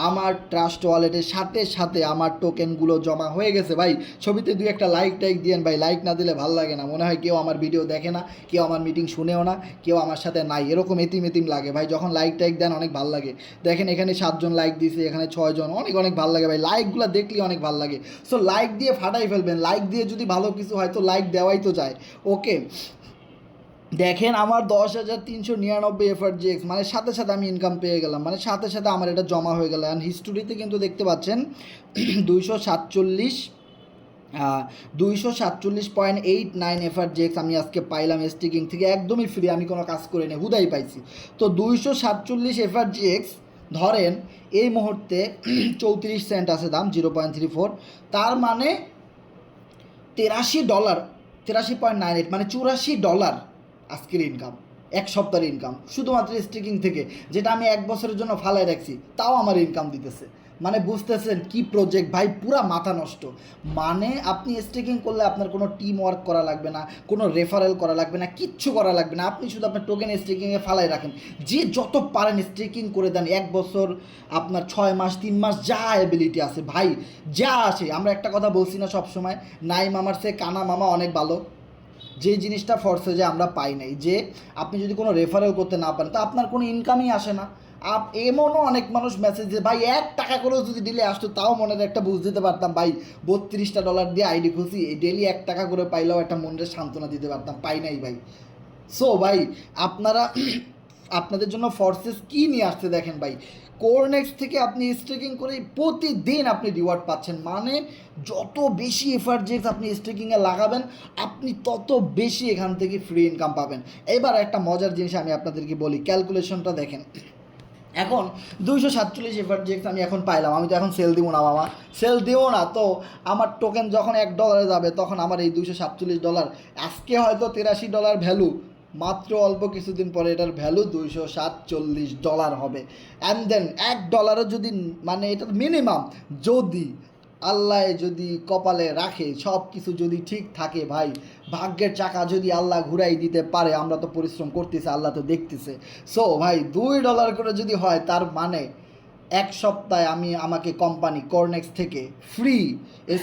আমার ট্রাস্ট ওয়ালেটের সাথে সাথে আমার টোকেনগুলো জমা হয়ে গেছে ভাই। ছবিতে 2-1 লাইক টাইক দিয়েন ভাই, লাইক না দিলে ভালো লাগে না, মনে হয় কেউ আমার ভিডিও দেখে না, কেউ আমার মিটিং শুনেও না, কেউ আমার সাথে নাই, এরকম এতিম এতিম লাগে ভাই। যখন লাইক টাইক দেন অনেক ভালো লাগে। দেখেন, এখানে 7 জন লাইক দিয়েছে, এখানে 6 জন, অনেক অনেক ভালো লাগে ভাই, লাইকগুলো দেখলে অনেক ভালো লাগে। সো লাইক দিয়ে ফাটাই ফেলবেন, লাইক দিয়ে যদি ভালো কিছু হয় তো লাইক দেওয়াই তো যায়। ওকে, দেখেন আমার 10,399 এফআরজিএক্স, মানে সাথে সাথে আমি ইনকাম পেয়ে গেলাম, মানে সাথে সাথে আমার এটা জমা হয়ে গেল। অ্যান্ড হিস্টোরিতে কিন্তু দেখতে পাচ্ছেন 247.89 এফআরজিএক্স আমি আজকে পাইলাম স্টিকিং থেকে, একদমই ফ্রি, আমি কোনো কাজ করে নিই, হুদাই পাইছি। তো 247 এফআরজিএক্স ধরেন এই মুহূর্তে 34 সেন্ট আছে দাম, 0.34, তার মানে $83, 83.98, মানে $84 আজকের ইনকাম, 1 সপ্তাহের ইনকাম শুধুমাত্র স্টেকিং থেকে, যেটা আমি 1 বছরের জন্য ফালাই রাখছি, তাও আমার ইনকাম দিতেছে। মানে বুঝতেছেন কি প্রজেক্ট ভাই, পুরা মাথা নষ্ট। মানে আপনি স্টেকিং করলে আপনার কোনো টিম ওয়ার্ক করা লাগবে না, কোনো রেফারেল করা লাগবে না, কিচ্ছু করা লাগবে না, আপনি শুধু আপনার টোকেন স্টেকিংয়ে ফালাই রাখেন, যে যত পারেন স্টেকিং করে দেন। 1 বছর, আপনার 6 মাস, 3 মাস, যা অ্যাবিলিটি আছে ভাই, যা আসে। আমরা একটা কথা বলছি না সবসময়, নাই মামার চেয়ে কানা মামা অনেক ভালো। যে জিনিসটা ফোর্সেজে আমরা পাই নাই, যে আপনি যদি কোনো রেফারেল করতে না পারেন, তা আপনার কোনো ইনকামই আসে না। এমনও অনেক মানুষ মেসেজ দিয়ে, ভাই 1 টাকা করেও যদি ডিলে আসতো তাও মনের একটা বুঝ দিতে পারতাম ভাই, $32 দিয়ে আইডি খুলছি, এই ডেলি 1 টাকা করে পাইলেও একটা মনের সান্ত্বনা দিতে পারতাম, পাই নাই ভাই। সো ভাই, আপনারা আপনাদের জন্য ফোর্সেস কী নিয়ে আসছে দেখেন ভাই, কোরনেক্স থেকে আপনি স্টেকিং করে প্রতিদিন আপনি রিওয়ার্ড পাচ্ছেন। মানে যত বেশি এফআরজিএক্স আপনি স্টেকিংয়ে লাগাবেন, আপনি তত বেশি এখান থেকে ফ্রি ইনকাম পাবেন। এবার একটা মজার জিনিস আমি আপনাদেরকে বলি, ক্যালকুলেশনটা দেখেন। এখন 247 এফআরজিএক্স আমি এখন পাইলাম, আমি তো এখন সেল দিব না মামা, সেল দিও না তো। আমার টোকেন যখন $1 যাবে, তখন আমার এই $247, আজকে হয়তো $83 ভ্যালু, মাত্র অল্প কিছুদিন পরে এটার ভ্যালু $247 হবে। অ্যান্ড দেন $1 যদি, মানে এটা মিনিমাম, যদি আল্লাহ যদি কপালে রাখে, সব কিছু যদি ঠিক থাকে ভাই, ভাগ্যের চাকা যদি আল্লাহ ঘুরাই দিতে পারে, আমরা তো পরিশ্রম করতেছি, আল্লাহ তো দেখতেছে। সো ভাই $2 করে যদি হয়, তার মানে এক সপ্তাহে আমাকে কোম্পানি কর্নেক্স থেকে ফ্রি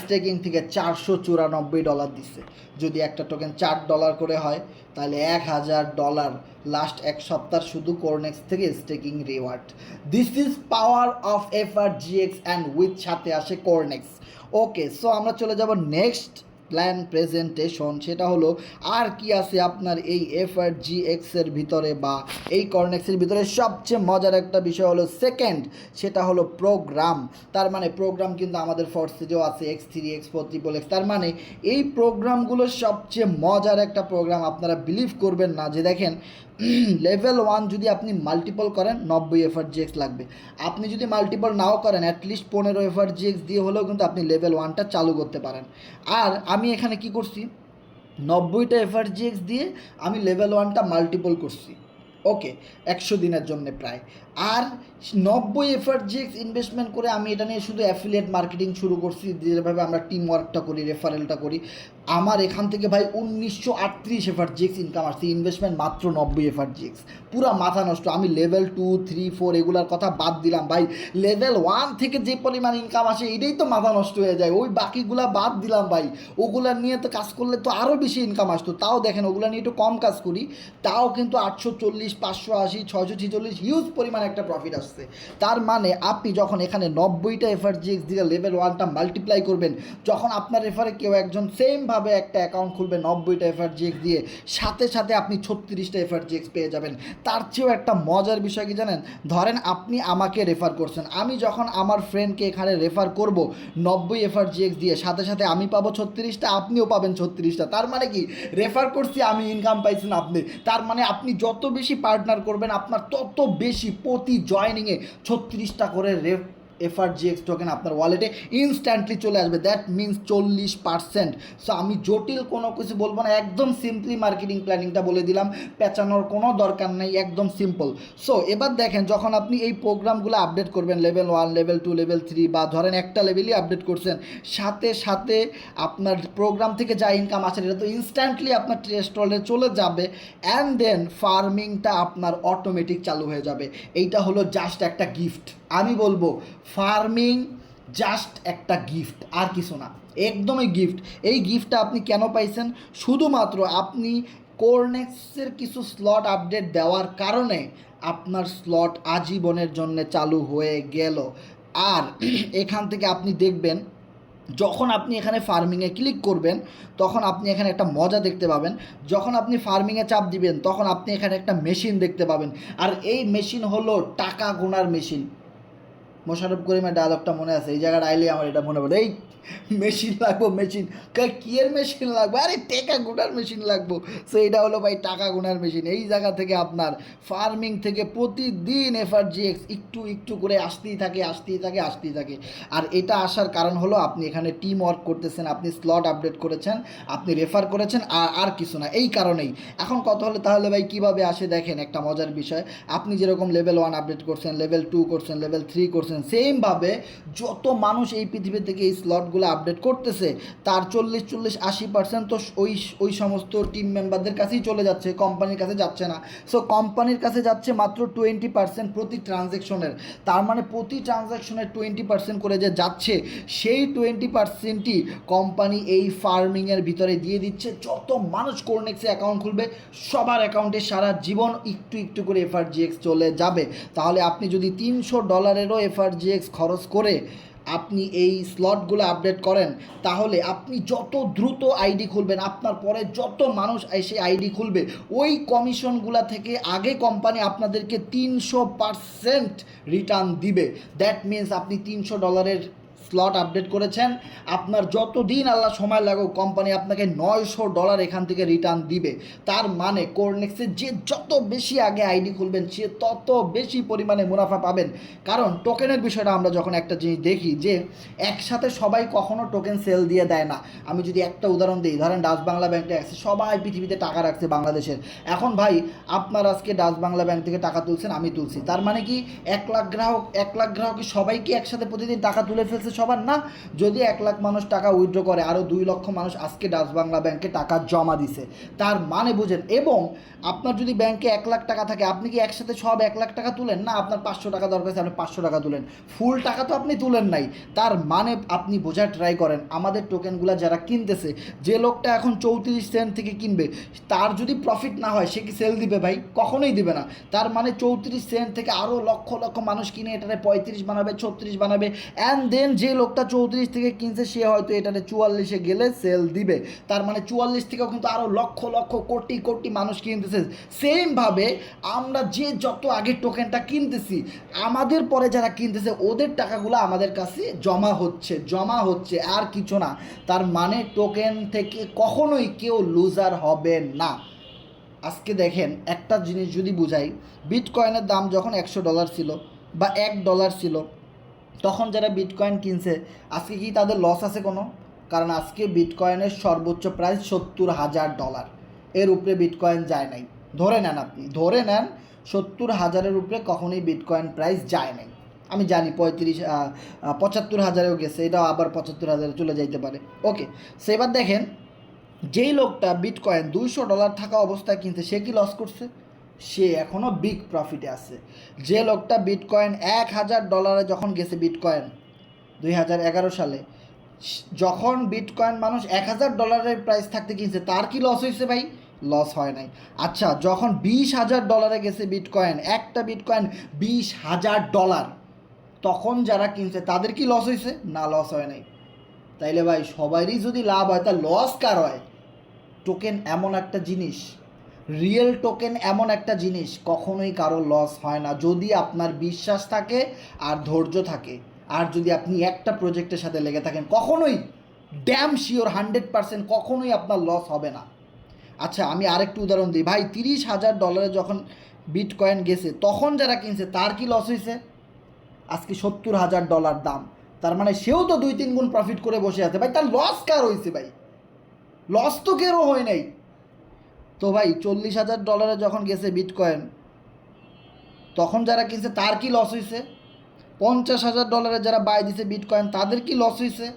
স্টেকিং থেকে $494 দিচ্ছে। যদি একটা টোকেন $4 করে হয় তাহলে $1000 লাস্ট এক সপ্তাহ শুধু কর্নেক্স থেকে staking reward. This is power of FRGX and with সাথে আসে কর্নেক্স। ওকে, সো আমরা চলে যাব নেক্সট প্ল্যান প্রেজেন্টেশন। সেটা হলো আর কি আছে আপনার এই FRGX এর ভিতরে বা এই কর্নেক্সের ভিতরে সবচেয়ে মজার একটা বিষয় হলো সেকেন্ড, সেটা হলো প্রোগ্রাম। তার মানে প্রোগ্রাম কিন্তু আমাদের ফর্সেজেও আছে X3 X4 XXX। তার মানে এই প্রোগ্রামগুলো সবচেয়ে মজার একটা প্রোগ্রাম। আপনারা বিলিভ করবেন না যে দেখেন লেভেল 1 যদি আপনি মাল্টিপল করেন 90 FRGX লাগবে। আপনি যদি মাল্টিপল নাও করেন অ্যাটলিস্ট 15 FRGX দিয়ে হলেও কিন্তু আপনি লেভেল 1টা চালু করতে পারেন। আর আমি এখানে কি করছি, 90টা FRGX দিয়ে আমি লেভেল 1টা মাল্টিপল করছি। ওকে, 100 দিনের জন্য প্রায়। আর 90 FRGX ইনভেস্টমেন্ট করে আমি এটা নিয়ে শুধু অ্যাফিলিয়েট মার্কেটিং শুরু করছি, যেভাবে আমরা টিম ওয়ার্কটা করি, রেফারেলটা করি। আমার এখান থেকে ভাই 1938 FRGX ইনকাম আসছে, ইনভেস্টমেন্ট মাত্র 90 FRGX। পুরা মাথা নষ্ট। আমি লেভেল 2, 3, 4 এগুলার কথা বাদ দিলাম ভাই, লেভেল 1 থেকে যে পরিমাণ ইনকাম আসে এটাই তো মাথা নষ্ট হয়ে যায়। ওই বাকিগুলা বাদ দিলাম ভাই, ওগুলা নিয়ে তো কাজ করলে তো আরও বেশি ইনকাম আসতো। তাও দেখেন ওগুলা নিয়ে একটু কম কাজ করি, তাও কিন্তু 840, 580, 646 হিউজ পরিমাণ একটা প্রফিট আসছে। তার মানে আপনি যখন এখানে 90টা FRGX দিয়ে লেভেল 1টা মাল্টিপ্লাই করবেন, যখন আপনার রেফারে কেউ একজন সেমভাবে একটা অ্যাকাউন্ট খুলবে 90টা FRGX দিয়ে, সাথে সাথে আপনি 36টা FRGX পেয়ে যাবেন। তার চেয়েও একটা মজার বিষয় কি জানেন, ধরেন আপনি আমাকে রেফার করছেন, আমি যখন আমার ফ্রেন্ডকে এখানে রেফার করব 90 FRGX দিয়ে, সাথে সাথে আমি পাবো 36টা, আপনিও পাবেন 36টা। তার মানে কি, রেফার করছি আমি, ইনকাম পাইছেন আপনি। তার মানে আপনি যত বেশি পার্টনার করবেন আপনার তত বেশি প্রতি জয়নিংয়ে 36টা করে FRGX টোকেন আপনার ওয়ালেটে ইনস্ট্যান্টলি চলে আসবে। That means 40%। সো আমি জটিল কোনো কিছু বলবো না, একদম সিম্পলি মার্কেটিং প্ল্যানিংটা বলে দিলাম, পেঁচানোর কোনো দরকার নেই, একদম সিম্পল। সো এবার দেখেন, যখন আপনি এই প্রোগ্রামগুলো আপডেট করবেন লেভেল 1, লেভেল 2, লেভেল 3 বা ধরেন একটা লেভেলই আপডেট করছেন, সাথে সাথে আপনার প্রোগ্রাম থেকে যা ইনকাম আছে এটা তো ইনস্ট্যান্টলি আপনার ট্রেস্টলে চলে যাবে। অ্যান্ড দেন ফার্মিংটা আপনার অটোমেটিক চালু হয়ে যাবে। এইটা হলো জাস্ট একটা গিফট। আমি বলবো ফার্মিং জাস্ট একটা গিফট, আর কিছু না, একদমই গিফট। এই গিফটটা আপনি কেন পাইছেন? শুধুমাত্র আপনি কোরনেক্সের কিছু স্লট আপডেট দেওয়ার কারণে আপনার স্লট আজীবনের জন্য চালু হয়ে গেল। আর এখান থেকে আপনি দেখবেন, যখন আপনি এখানে ফার্মিংয়ে ক্লিক করবেন তখন আপনি এখানে একটা মজা দেখতে পাবেন। যখন আপনি ফার্মিংয়ে চাপ দিবেন তখন আপনি এখানে একটা মেশিন দেখতে পাবেন, আর এই মেশিন হলো টাকা গোনার মেশিন। মোশাররফ করিমের ডায়লগটা মনে আছে, এই জায়গাটা আইলে আমার এটা মনে পড়ে, এই মেশিন লাগবো, মেশিন কিয়ের মেশিন লাগবে, আরে টাকা গোনার মেশিন লাগবো। সো এটা হলো ভাই টাকা গোনার মেশিন। এই জায়গা থেকে আপনার ফার্মিং থেকে প্রতিদিন FRGX একটু একটু করে আসতেই থাকে। আর এটা আসার কারণ হলো আপনি এখানে টিম ওয়ার্ক করতেছেন, আপনি স্লট আপডেট করেছেন, আপনি রেফার করেছেন, আর কিছু না। এই কারণেই এখন কথা হলো তাহলে ভাই কীভাবে আসে, দেখেন একটা মজার বিষয়। আপনি যেরকম লেভেল 1 আপডেট করছেন, লেভেল 2 করছেন, লেভেল 3 করছেন, সেমভাবে যত মানুষ এই পৃথিবী থেকে এই স্লটগুলো আপডেট করতেছে তার 40-80% তো ওই সমস্ত টিম মেম্বারদের কাছেই চলে যাচ্ছে, কোম্পানির কাছে যাচ্ছে না। সো কোম্পানির কাছে যাচ্ছে মাত্র 20% প্রতি ট্রানজ্যাকশনের। তার মানে প্রতি ট্রানজ্যাকশনের 20% করে যে যাচ্ছে, সেই 20%ই কোম্পানি এই ফার্মিংয়ের ভিতরে দিয়ে দিচ্ছে। যত মানুষ কোরনেক্সে অ্যাকাউন্ট খুলবে সবার অ্যাকাউন্টে সারা জীবন একটু একটু করে FRGX চলে যাবে। তাহলে আপনি যদি $300 FRGX খরচ করে আপনি এই স্লটগুলো আপডেট করেন, তাহলে আপনি যত দ্রুত আইডি খুলবেন, আপনার পরে যত মানুষ সেই আইডি খুলবে, ওই কমিশনগুলা থেকে আগে কোম্পানি আপনাদেরকে 300% রিটার্ন দিবে। দ্যাট মিনস আপনি $300 স্লট আপডেট করেছেন, আপনার যত দিন আল্লাহ সময় লাগুক কোম্পানি আপনাকে $900 এখান থেকে রিটার্ন দিবে। তার মানে কোরনেক্সে যে যত বেশি আগে আইডি খুলবেন সে তত বেশি পরিমাণে মুনাফা পাবেন। কারণ টোকেনের বিষয়টা আমরা যখন একটা জিনিস দেখি যে একসাথে সবাই কখনো টোকেন সেল দিয়ে দেয় না। আমি যদি একটা উদাহরণ দিই, ধরেন ডাচ বাংলা ব্যাংকে আছে, সবাই পৃথিবীতে টাকা রাখছে বাংলাদেশের। এখন ভাই আপনার আজকে ডাচ বাংলা ব্যাংক থেকে টাকা তুলছেন, আমি তুলছি, তার মানে কি 1 লাখ গ্রাহক, 1 লাখ গ্রাহক সবাই কি একসাথে প্রতিদিন টাকা তুলে ফেলছে সবার না? যদি 1 লাখ মানুষ টাকা উইথড্র করে, আরও 2 লক্ষ মানুষ আজকে ডাচ বাংলা ব্যাংকে টাকা জমা দিছে, তার মানে বুঝেন। এবং আপনার যদি ব্যাংকে 1 লাখ টাকা থাকে, আপনি কি একসাথে সব 1 লাখ টাকা তুলেন না? আপনার 500 টাকা দরকার আছে, আপনি 500 টাকা তুলেন, ফুল টাকা তো আপনি তুলেন নাই। তার মানে আপনি বোঝার ট্রাই করেন, আমাদের টোকেনগুলো যারা কিনতেছে, যে লোকটা এখন 34 সেন্ট থেকে কিনবে, তার যদি প্রফিট না হয় সে কি সেল দিবে ভাই? কখনোই দিবে না। তার মানে 34 সেন্ট থেকে আরও লক্ষ লক্ষ মানুষ কিনে এটারে 35 বানাবে, 36 বানাবে, অ্যান্ড দেন যে লোকটা 34 থেকে কিনছে সে হয়তো এটারে 44-এ গেলে সেল দিবে। তার মানে 44 থেকেও কিন্তু আরও লক্ষ লক্ষ কোটি কোটি মানুষ কিনতেছে। সেমভাবে আমরা যে যত আগে টোকেনটা কিনতেছি, আমাদের পরে যারা কিনতেছে ওদের টাকাগুলো আমাদের কাছে জমা হচ্ছে, আর কিছু না। তার মানে টোকেন থেকে কখনোই কেউ লুজার হবে না। আজকে দেখেন একটা জিনিস যদি বুঝাই, বিটকয়েনের দাম যখন $100 ছিল বা $1 ছিল, তখন যারা বিটকয়েন কিনছে আজকে কি তাদের লস আছে কোনো? কারণ আজকে বিটকয়েনের সর্বোচ্চ প্রাইস $70,000, এর উপরে বিটকয়েন যায় নাই। ধরে নেন, আপনি ধরে নেন 70,000-এর উপরে কখনোই বিটকয়েন প্রাইস যায় নাই। আমি জানি 75,000-এও গেছে, এটাও আবার 75,000-এ চলে যাইতে পারে। ওকে, সেবার দেখেন যেই লোকটা বিটকয়েন $200 থাকা অবস্থায় কিনছে সে কি লস করছে? সে এখনও বিগ প্রফিটে আছে। যে লোকটা বিটকয়েন $1,000 যখন গেছে, বিটকয়েন 2011 সালে যখন বিটকয়েন মানুষ $1,000 প্রাইস থাকতে কিনছে, তার কি লস হয়েছে ভাই? লস হয় নাই। আচ্ছা, যখন $20,000 গেছে বিটকয়েন, একটা বিটকয়েন $20,000, তখন যারা কিনছে তাদের কি লস হয়েছে? না, লস হয় নাই। তাইলে ভাই সবারই যদি লাভ হয়, তা লস কার হয়? টোকেন এমন একটা জিনিস, রিয়েল টোকেন এমন একটা জিনিস, কখনোই কারো লস হয় না যদি আপনার বিশ্বাস থাকে আর ধৈর্য থাকে। আর যদি আপনি একটা প্রজেক্টের সাথে লেগে থাকেন, কখনোই, ড্যাম শিওর 100% কখনোই আপনার লস হবে না। আচ্ছা, আমি আরেকটু উদাহরণ দিই ভাই, $30,000 যখন বিটকয়েন গেছে, তখন যারা কিনছে তার কি লস হয়েছে? আজকে $70,000 দাম, তার মানে সেও তো 2-3 গুণ প্রফিট করে বসে আছে ভাই। তার লস কার হয়েছে ভাই? লস তো কেউ হয় নাই। তো ভাই $40,000 যখন গেছে বিটকয়েন, তখন যারা কিনছে তার কি লস হয়েছে? $50,000 যারা বাই দিছে বিটকয়েন, তাদের কি লস হয়েছে?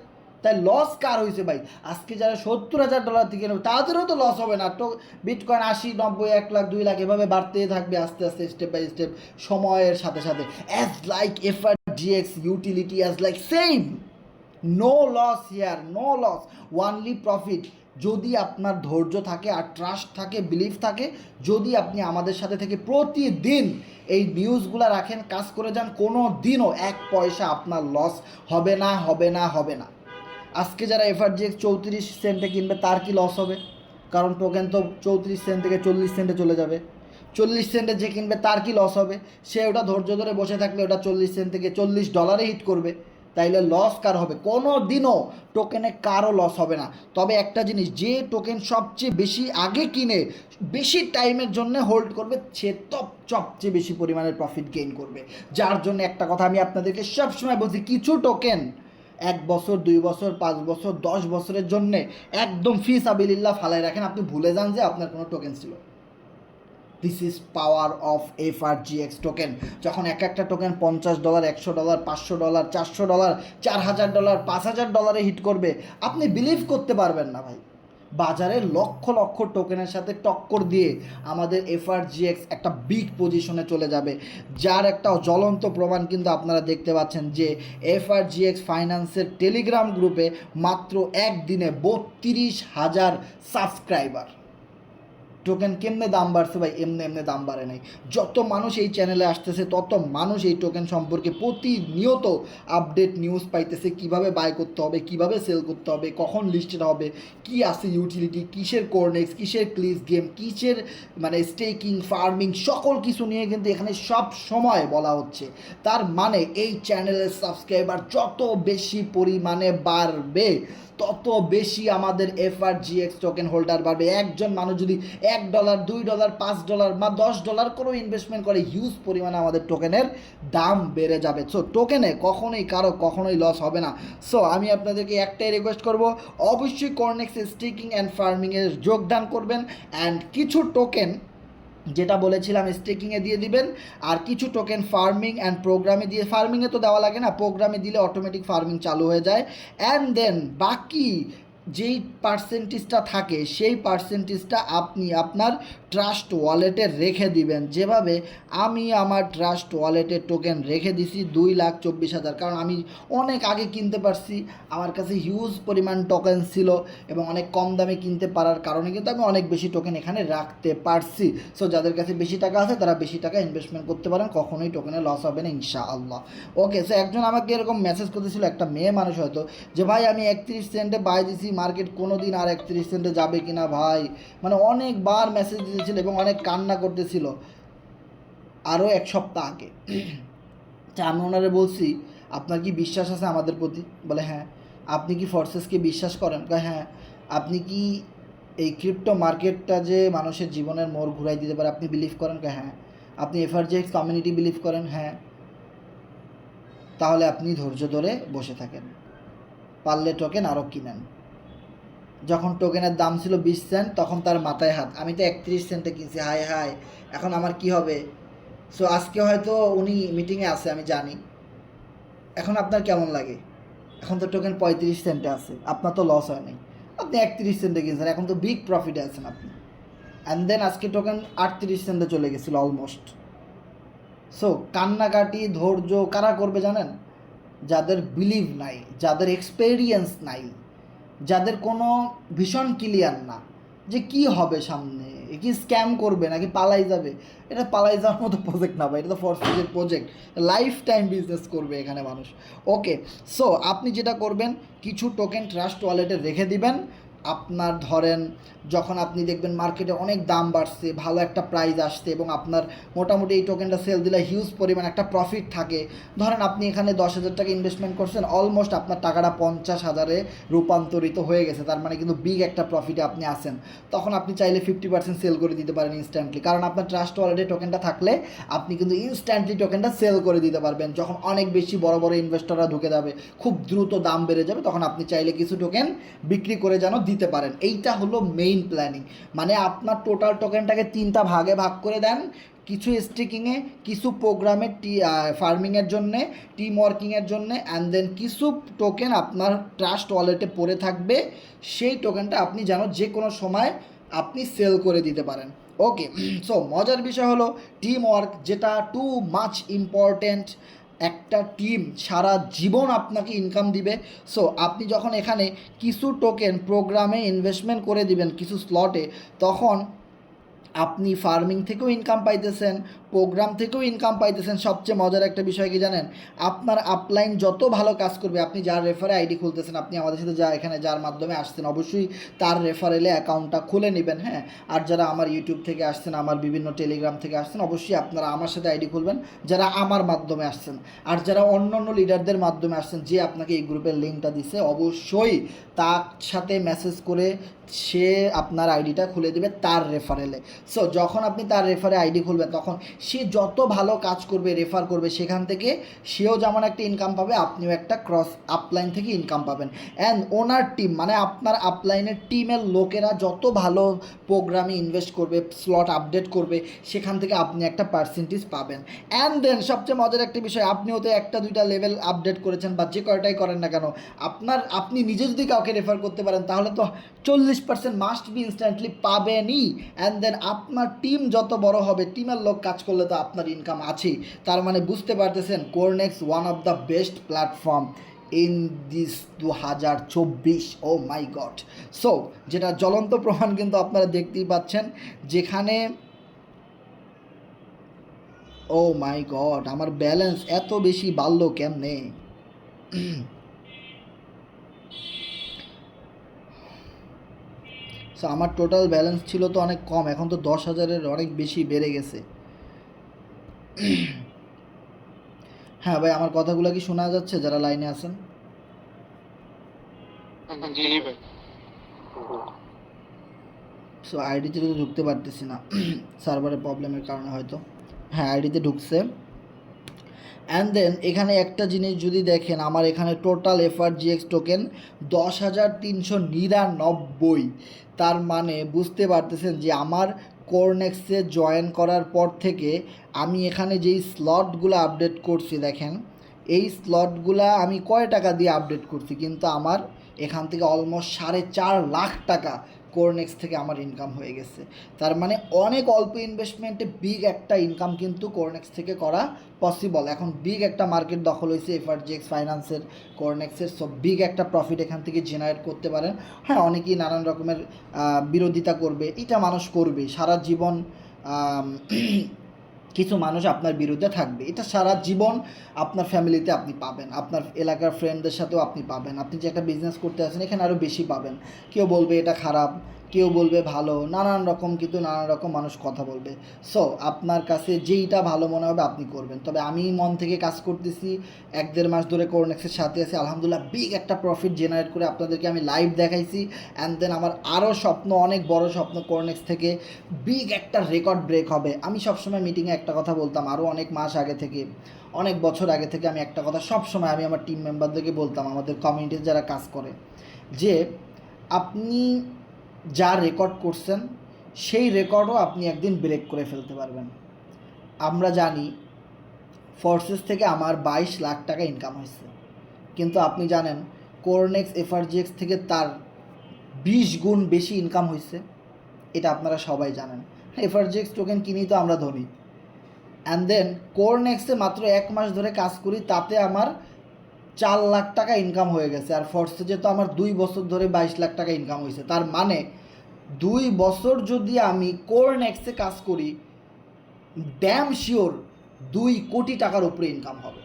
তাই লস কার হয়েছে ভাই? আজকে যারা $70,000 থেকে নেবে তাদেরও তো লস হবে না। তো বিটকয়েন 80, 90, 1 লাখ, 2 লাখ এভাবে বাড়তেই থাকবে আস্তে আস্তে, স্টেপ বাই স্টেপ, সময়ের সাথে সাথে। As like FRGX utility, as like same, no loss here, no loss, only profit. যদি আপনার ধৈর্য থাকে আর ট্রাস্ট থাকে, বিলিভ থাকে, যদি আপনি আমাদের সাথে থেকে প্রতিদিন এই নিউজগুলো রাখেন, কাজ করে যান, কোনো দিনও 1 পয়সা আপনার লস হবে না, হবে না, হবে না। আজকে যারা FRGX 34 সেন্টে কিনবে তার কি লস হবে? কারণ টোকেন তো 34 সেন্ট থেকে 40 সেন্টে চলে যাবে। 40 সেন্টে যে কিনবে তার কি লস হবে? সে ওটা ধৈর্য ধরে বসে থাকলে ওটা 40 সেন্ট থেকে $40 হিট করবে। তাইলে লস কার হবে? কোনো দিনও টোকেনে কারও লস হবে না। তবে একটা জিনিস, যে টোকেন সবচেয়ে বেশি আগে কিনে বেশি টাইমের জন্য হোল্ড করবে, সে সবচেয়ে বেশি পরিমাণের প্রফিট গেইন করবে। যার জন্য একটা কথা আমি আপনাদেরকে সবসময় বলছি, কিছু টোকেন 1 বছর, 2 বছর, 5 বছর, 10 বছরের জন্যে একদম ফি সাবিলিল্লাহ ফালায় রাখেন, আপনি ভুলে যান যে আপনার কোনো টোকেন ছিল। This is power of FRGX token. যখন একটা টোকেন $50, $100, $500, $400, $4,000, $5,000 হিট করবে, আপনি বিলিভ করতে পারবেন না ভাই। বাজারে লক্ষ লক্ষ টোকেনের সাথে টক্কর দিয়ে আমাদের FRGX একটা বিগ পজিশনে চলে যাবে, যার একটা জ্বলন্ত প্রমাণ কিন্তু আপনারা দেখতে পাচ্ছেন যে FRGX ফাইন্যান্সের টেলিগ্রাম গ্রুপে মাত্র একদিনে 32,000 সাবস্ক্রাইবার। টোকেন কেমনে দাম বাড়ছে ভাই? এমনি দাম বাড়ে নাই। যত মানুষ এই চ্যানেলে আসতেছে তত মানুষ এই টোকেন সম্পর্কে প্রতিনিয়ত আপডেট নিউজ পাইতেছে, কিভাবে বাই করতে হবে, কিভাবে সেল করতে হবে, কখন লিস্টেড হবে, কি আছে ইউটিলিটি, কিসের কোরনেক্স, কিসের ক্লিজ গেম, কিসের মানে স্টেকিং, ফার্মিং, সকল কিছু নিয়ে কিন্তু এখানে সব সময় বলা হচ্ছে। তার মানে এই চ্যানেলের সাবস্ক্রাইবার যত বেশি পরিমাণে বাড়বে, তত বেশি আমাদের FRGX টোকেন হোল্ডার বাড়বে। একজন মানুষ যদি $1, $2, $5 বা $10 করেও ইনভেস্টমেন্ট করে, হিউজ পরিমাণে আমাদের টোকেনের দাম বেড়ে যাবে। সো টোকেনে কখনোই লস হবে না। সো আমি আপনাদেরকে একটাই রিকোয়েস্ট করব, অবশ্যই কর্নেক্স স্টেকিং অ্যান্ড ফার্মিংয়ে যোগদান করবেন। অ্যান্ড কিছু টোকেন যেটা বলেছিলাম স্টেকিংয়ে দিয়ে দিবেন, আর কিছু টোকেন ফার্মিং অ্যান্ড প্রোগ্রামে দিয়ে, ফার্মিংয়ে তো দেওয়া লাগে না, প্রোগ্রামে দিলে অটোমেটিক ফার্মিং চালু হয়ে যায়। অ্যান্ড দেন বাকি যেই পার্সেন্টেজটা থাকে সেই পার্সেন্টেজটা আপনি আপনার ট্রাস্ট ওয়ালেটে রেখে দিবেন, যেভাবে আমি আমার ট্রাস্ট ওয়ালেটের টোকেন রেখে দিছি 2,24,000, কারণ আমি অনেক আগে কিনতে পারছি, আমার কাছে হিউজ পরিমাণ টোকেন ছিল এবং অনেক কম দামে কিনতে পারার কারণে কিন্তু আমি অনেক বেশি টোকেন এখানে রাখতে পারছি। সো যাদের কাছে বেশি টাকা আছে তারা বেশি টাকা ইনভেস্টমেন্ট করতে পারেন, কখনোই টোকেনে লস হবে না ইনশাআল্লাহ। ওকে, সো একজন আমাকে এরকম মেসেজ করতেছিল, একটা মেয়ে মানুষ হয়তো, যে ভাই আমি 31 সেন্টে বাই দিছি, মার্কেট কোনো দিন আর 31 সেন্টে যাবে কিনা ভাই, মানে অনেকবার মেসেজ দিয়েছিল এবং অনেক কান্না করতেছিল আরও 1 সপ্তাহ আগে। তা আমি ওনারে বলছি আপনার কি বিশ্বাস আছে আমাদের প্রতি? বলে হ্যাঁ। আপনি কি ফোর্সেসকে বিশ্বাস করেন? হ্যাঁ। আপনি কি এই ক্রিপ্টো মার্কেটটা যে মানুষের জীবনের মোড় ঘুরাই দিতে পারে আপনি বিলিভ করেন? হ্যাঁ। আপনি এফআরজিএক্স কমিউনিটি বিলিভ করেন? হ্যাঁ। তাহলে আপনি ধৈর্য ধরে বসে থাকেন, পারলে টোকেন আরও কিনেন। যখন টোকেনের দাম ছিল 20 সেন্ট তখন তার মাথায় হাত, আমি তো 31 সেন্টে কিনছি, হায় হায় এখন আমার কি হবে। সো আজকে হয়তো উনি মিটিংয়ে আছে আমি জানি, এখন আপনার কেমন লাগে? এখন তো টোকেন 35 সেন্টে আছে, আপনার তো লস হয় নাই, আপনি 31 সেন্টে কিনছেন, এখন তো বিগ প্রফিটে আছেন আপনি। অ্যান্ড দেন আজকে টোকেন 38 সেন্টে চলে গেছিলো অলমোস্ট। সো কান্নাকাটি ধৈর্য কারা করবে জানেন? যাদের বিলিভ নাই, যাদের এক্সপেরিয়েন্স নাই, যাদের কোনো ভীষণ ক্লিয়ার না যে কি হবে সামনে, কি স্ক্যাম করবে নাকি পালাই যাবে। এটা পালাই যাওয়ার মতো প্রজেক্ট না ভাই, এটা তো ফোর্সেসের প্রজেক্ট, লাইফ টাইম বিজনেস করবে এখানে মানুষ। ওকে, সো আপনি যেটা করবেন কিছু টোকেন ট্রাস্ট ওয়ালেটে রেখে দিবেন। আপনার ধরেন যখন আপনি দেখবেন মার্কেটে অনেক দাম বাড়ছে, ভালো একটা প্রাইস আসছে এবং আপনার মোটামুটি এই টোকেনটা সেল দিলে হিউজ পরিমাণ একটা প্রফিট থাকে, ধরেন আপনি এখানে 10,000 টাকা ইনভেস্টমেন্ট করছেন, অলমোস্ট আপনার টাকাটা 50,000-এ রূপান্তরিত হয়ে গেছে, তার মানে কিন্তু বিগ একটা প্রফিটে আপনি আসেন। তখন আপনি চাইলে 50% সেল করে দিতে পারেন ইনস্ট্যান্টলি, কারণ আপনার ট্রাস্ট ওয়ালেটে টোকেনটা থাকলে আপনি কিন্তু ইনস্ট্যান্টলি টোকেনটা সেল করে দিতে পারবেন। যখন অনেক বেশি বড় বড় ইনভেস্টররা ঢুকে যাবে, খুব দ্রুত দাম বেড়ে যাবে, তখন আপনি চাইলে কিছু টোকেন বিক্রি করে যেন দিতে পারেন। এইটা হলো মেইন প্ল্যানিং, মানে আপনার টোটাল টোকেনটাকে 3টা ভাগে ভাগ করে দেন, কিছু স্টেকিংয়ে, কিছু প্রোগ্রামে ফার্মিংয়ের জন্যে, টিম ওয়ার্কিংয়ের জন্যে, অ্যান্ড দেন কিছু টোকেন আপনার ট্রাস্ট ওয়ালেটে পড়ে থাকবে, সেই টোকেনটা আপনি যেন যে কোনো সময় আপনি সেল করে দিতে পারেন। ওকে, সো মজার বিষয় হলো টিম ওয়ার্ক, যেটা টু মাচ ইম্পর্ট্যান্ট। একটা টিম সারা জীবন আপনাকে ইনকাম দিবে। সো আপনি যখন এখানে কিছু টোকেন প্রোগ্রামে ইনভেস্টমেন্ট করে দিবেন কিছু স্লটে, তখন আপনি ফার্মিং থেকেও ইনকাম পাইতেছেন, প্রোগ্রাম থেকেও ইনকাম পাইতেছেন। সবচেয়ে মজার একটা বিষয় কি জানেন? আপনার আপলাইন যত ভালো কাজ করবে, আপনি যার রেফারে আইডি খুলতেছেন, আপনি আমাদের সাথে এখানে যার মাধ্যমে আসছেন, অবশ্যই তার রেফারেলে অ্যাকাউন্টটা খুলে নেবেন, হ্যাঁ। আর যারা আমার ইউটিউব থেকে আসছেন, আমার বিভিন্ন টেলিগ্রাম থেকে আসছেন, অবশ্যই আপনারা আমার সাথে আইডি খুলবেন যারা আমার মাধ্যমে আসছেন। আর যারা অন্য অন্য লিডারদের মাধ্যমে আসছেন, যে আপনাকে এই গ্রুপের লিঙ্কটা দিছে, অবশ্যই তার সাথে মেসেজ করে সে আপনার আইডিটা খুলে দেবে তার রেফারেলে। সো যখন আপনি তার রেফারে আইডি খুলবেন, তখন সে যত ভালো কাজ করবে, রেফার করবে, সেখান থেকে সেও যেমন একটা ইনকাম পাবে, আপনিও একটা ক্রস আপলাইন থেকে ইনকাম পাবেন। অ্যান্ড ওনার টিম, মানে আপনার আপলাইনের টিমের লোকেরা যত ভালো প্রোগ্রামে ইনভেস্ট করবে, স্লট আপডেট করবে, সেখান থেকে আপনি একটা পার্সেন্টেজ পাবেন। অ্যান্ড দেন সবচেয়ে মজার একটা বিষয়, আপনিও তো 1টা 2টা লেভেল আপডেট করেছেন বা যে কয়টাই করেন না কেন, আপনি নিজে যদি কাউকে রেফার করতে পারেন, তাহলে তো 40% মাস্ট বি ইনস্ট্যান্টলি পাবেনই। অ্যান্ড দেন আপনার টিম যত বড় হবে, টিমের লোক কাজ করলে তো আপনার ইনকাম আছেই। তার মানে বুঝতে পারতেছেন Kornex one of the best platform in this 2024। Oh my god. So যেটা জ্বলন্ত প্রমাণ কিন্তু আপনারা দেখতেই পাচ্ছেন, যেখানে ও মাই গড আমার ব্যালেন্স এত বেশি বাড়লো কেমনে। সো আমার টোটাল ব্যালেন্স ছিল তো অনেক কম, এখন তো 10,000-এর অনেক বেশি বেড়ে গেছে। হ্যাঁ ভাই, আমার কথাগুলো কি শোনা যাচ্ছে যারা লাইনে আছেন? জি ভাই। সো আইডিতে তো ঢুকতে পারতেছি না, সার্ভারের প্রবলেমের কারণে হয়তো। হ্যাঁ, আইডিতে ঢুকছে। অ্যান্ড দেন এখানে একটা জিনিস যদি দেখেন, আমার এখানে টোটাল এফআরজিএক্স টোকেন 10,399। তার মানে বুঝতে পারতেছেন যে আমার কোরনেক্সে জয়েন করার পর থেকে আমি এখানে যেই স্লটগুলো আপডেট করছি দেখেন, এই স্লটগুলা আমি কয় টাকা দিয়ে আপডেট করছি, কিন্তু আমার এখান থেকে অলমোস্ট 4.5 লাখ টাকা কোরনেক্স থেকে আমার ইনকাম হয়ে গেছে। তার মানে অনেক অল্প ইনভেস্টমেন্টে বিগ একটা ইনকাম কিন্তু কোরনেক্স থেকে করা পসিবল। এখন বিগ একটা মার্কেট দখল হয়েছে এফআরজিএক্স ফাইন্যান্সের, কোরনেক্সের, সো বিগ একটা প্রফিট এখান থেকে জেনারেট করতে পারেন। হ্যাঁ, অনেকেই নানান রকমের বিরোধিতা করবে, এটা মানুষ করবে সারা জীবন। কিছু মানুষ আপনার বিরুদ্ধে থাকবে, এটা সারা জীবন আপনার ফ্যামিলিতে আপনি পাবেন, আপনার এলাকার ফ্রেন্ডদের সাথেও আপনি পাবেন। আপনি যে একটা বিজনেস করতে আছেন এখানে আরও বেশি পাবেন। কেউ বলবে এটা খারাপ, কেউ বলবে ভালো, নানান রকম, কিন্তু নানান রকম মানুষ কথা বলবে। সো আপনার কাছে যেইটা ভালো মনে হবে আপনি করবেন। তবে আমি মন থেকে কাজ করতেছি, 1-1.5 মাস ধরে কোরনেক্সের সাথে আছি, আলহামদুলিল্লাহ বিগ একটা প্রফিট জেনারেট করে আপনাদেরকে আমি লাইভ দেখাইছি। অ্যান্ড দেন আমার আরও স্বপ্ন, অনেক বড় স্বপ্ন, কোরনেক্স থেকে বিগ একটা রেকর্ড ব্রেক হবে। আমি সবসময় মিটিংয়ে একটা কথা বলতাম, আরও অনেক মাস আগে থেকে, অনেক বছর আগে থেকে আমি একটা কথা সবসময় আমি আমার টিম মেম্বারদেরকে বলতাম, আমাদের কমিউনিটিতে যারা কাজ করে, যে আপনি যা রেকর্ড করছেন সেই রেকর্ডও আপনি একদিন ব্রেক করে ফেলতে পারবেন। আমরা জানি ফোর্সেস থেকে আমার 22 লাখ টাকা ইনকাম হয়েছে, কিন্তু আপনি জানেন কোরনেক্স এফআরজিএক্স থেকে তার 20 গুণ বেশি ইনকাম হয়েছে, এটা আপনারা সবাই জানেন। এফআরজিএক্স টোকেন কিনি তো আমরা ধনী। অ্যান্ড দেন কোরনেক্সে মাত্র 1 মাস ধরে কাজ করি, তাতে আমার 4 লাখ টাকা ইনকাম হয়ে গেছে। আর ফোর্সেজে তো আমার 2 বছর ধরে 22 লাখ টাকা ইনকাম হয়েছে। তার মানে 2 বছর যদি আমি কোরনেক্সে কাজ করি, ড্যাম শিওর 2 কোটি টাকার উপরে ইনকাম হবে।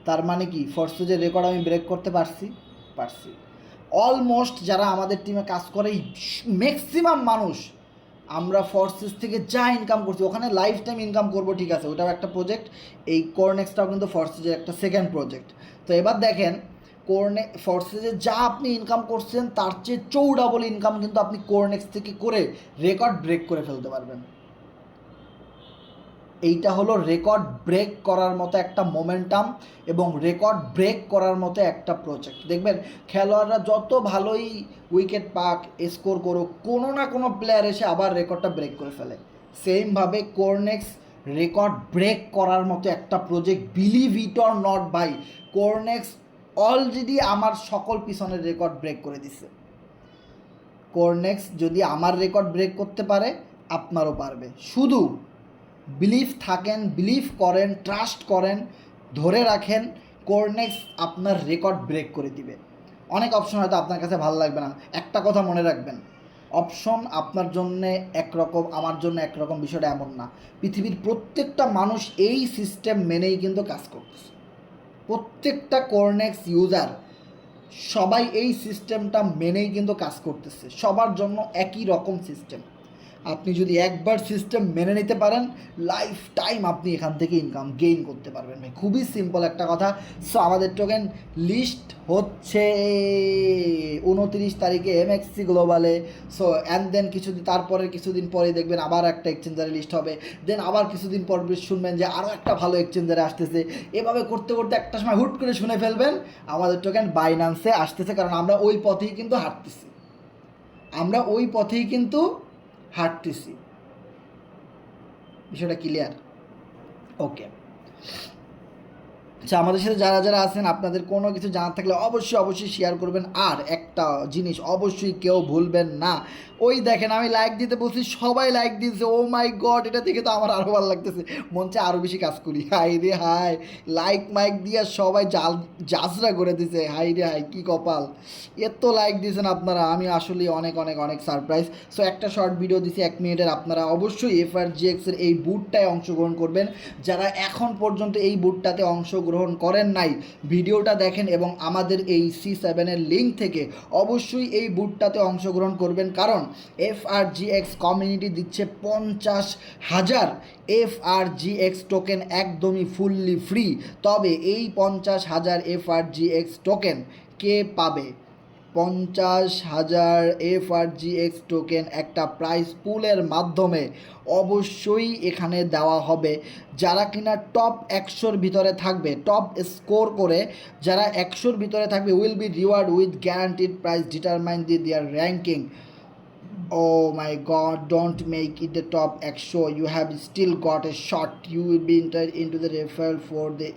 তার মানে কি ফোর্সেজের রেকর্ড আমি ব্রেক করতে পারছি। অলমোস্ট যারা আমাদের টিমে কাজ করে ম্যাক্সিমাম মানুষ, আমরা ফোর্সেস থেকে যা ইনকাম করছি, ওখানে লাইফ টাইম ইনকাম করবো, ঠিক আছে, ওটাও একটা প্রজেক্ট। এই কোরনেক্সটাও কিন্তু ফোর্সেজের একটা সেকেন্ড প্রজেক্ট। তো এবার দেখেন ফোর্সেজে যা আপনি ইনকাম করছেন তার চেয়ে 4 ইনকাম কিন্তু আপনি কোরনেক্স থেকে করে রেকর্ড ব্রেক করে ফেলতে পারবেন। এইটা হলো রেকর্ড ব্রেক করার মতো একটা মোমেন্টাম এবং রেকর্ড ব্রেক করার মতো একটা প্রজেক্ট। দেখবেন খেলোয়াড়রা যত ভালোই উইকেট পাক, স্কোর করুক, কোনো না কোনো প্লেয়ার এসে আবার রেকর্ডটা ব্রেক করে ফেলে। সেমভাবে কোরনেক্স রেকর্ড ব্রেক করার মতো একটা project, believe it or not ভাই, কোরনেক্স অলরেডি আমার সকল পিছনের রেকর্ড ব্রেক করে দিছে। কোরনেক্স যদি আমার রেকর্ড ব্রেক করতে পারে, আপনারও পারবে। শুধু বিলিভ থাকেন, বিলিভ করেন, ট্রাস্ট করেন, ধরে রাখেন, কোরনেক্স আপনার রেকর্ড ব্রেক করে দিবে। অনেক অপশন হয়তো আপনার কাছে ভালো লাগবে না, একটা কথা মনে রাখবেন, অপশন আপনার জন্য একরকম, আমার জন্য একরকম, বিষয়টা এমন না। পৃথিবীর প্রত্যেকটা মানুষ এই সিস্টেম মেনেই কিন্তু কাজ করতেছে। প্রত্যেকটা কোরনেক্স ইউজার সবাই এই সিস্টেমটা মেনেই কিন্তু কাজ করতেছে, সবার জন্য একই রকম সিস্টেম। আপনি যদি একবার সিস্টেম মেনে নিতে পারেন, লাইফ টাইম আপনি এখান থেকে ইনকাম গেইন করতে পারবেন ভাই। খুবই সিম্পল একটা কথা। সো আমাদের টোকেন লিস্ট হচ্ছে 29 তারিখে এমএক্সি গ্লোবালে। সো অ্যান্ড দেন কিছুদিন পরে দেখবেন আবার একটা এক্সচেঞ্জারে লিস্ট হবে, দেন আবার কিছুদিন পর শুনবেন যে আরও একটা ভালো এক্সচেঞ্জারে আসতেছে। এভাবে করতে করতে একটা সময় হুট করে শুনে ফেলবেন আমাদের টোকেন বাইন্যান্সে আসতেছে, কারণ আমরা ওই পথেই কিন্তু হাঁটতেছি। বিষয়টা ক্লিয়ার? ওকে। আচ্ছা, আমাদের সাথে যারা যারা আছেন, আপনাদের কোনো কিছু জানার থাকলে অবশ্যই শেয়ার করবেন। আর একটা জিনিস অবশ্যই কেউ ভুলবেন না, ওই দেখেন আমি লাইক দিতে বলছি, সবাই লাইক দিয়েছে। ও মাই গড, এটা দেখে তো আমার আরও ভালো লাগতেছে, মন চায় আরও বেশি কাজ করি। হাই রে হাই, লাইক মাইক দিয়ে সবাই জাজরা করে দিছে। হাই রে হাই, কী কপাল, এত লাইক দিয়েছেন আপনারা, আমি আসলে অনেক অনেক অনেক সারপ্রাইজ। সো একটা শর্ট ভিডিও দিছি 1 মিনিটের, আপনারা অবশ্যই এফআরজিএক্সের এই বুটটায় অংশগ্রহণ করবেন। যারা এখন পর্যন্ত এই বুটটাতে অংশগ্রহণ করেন নাই, ভিডিওটা দেখেন এবং আমাদের এই C7-এর লিঙ্ক থেকে অবশ্যই এই বুটটাতে অংশগ্রহণ করবেন, কারণ এফআরজিএক্স কমিউনিটি দিচ্ছে 50,000 এফআরজিএক্স টোকেন একদমই ফুললি ফ্রি। তবে এই 50,000 এফআরজিএক্স টোকেন কে পাবে? 50,000 এফআরজিএক্স টোকেন একটা প্রাইস পুলের মাধ্যমে অবশ্যই এখানে দেওয়া হবে। যারা কিনা টপ 100-র ভিতরে থাকবে, টপ স্কোর করে যারা 100-র ভিতরে থাকবে, will be reward with guaranteed price determine the their ranking Oh my god, don't make it the top XO. You have still got a shot. You will be entered into the referral for the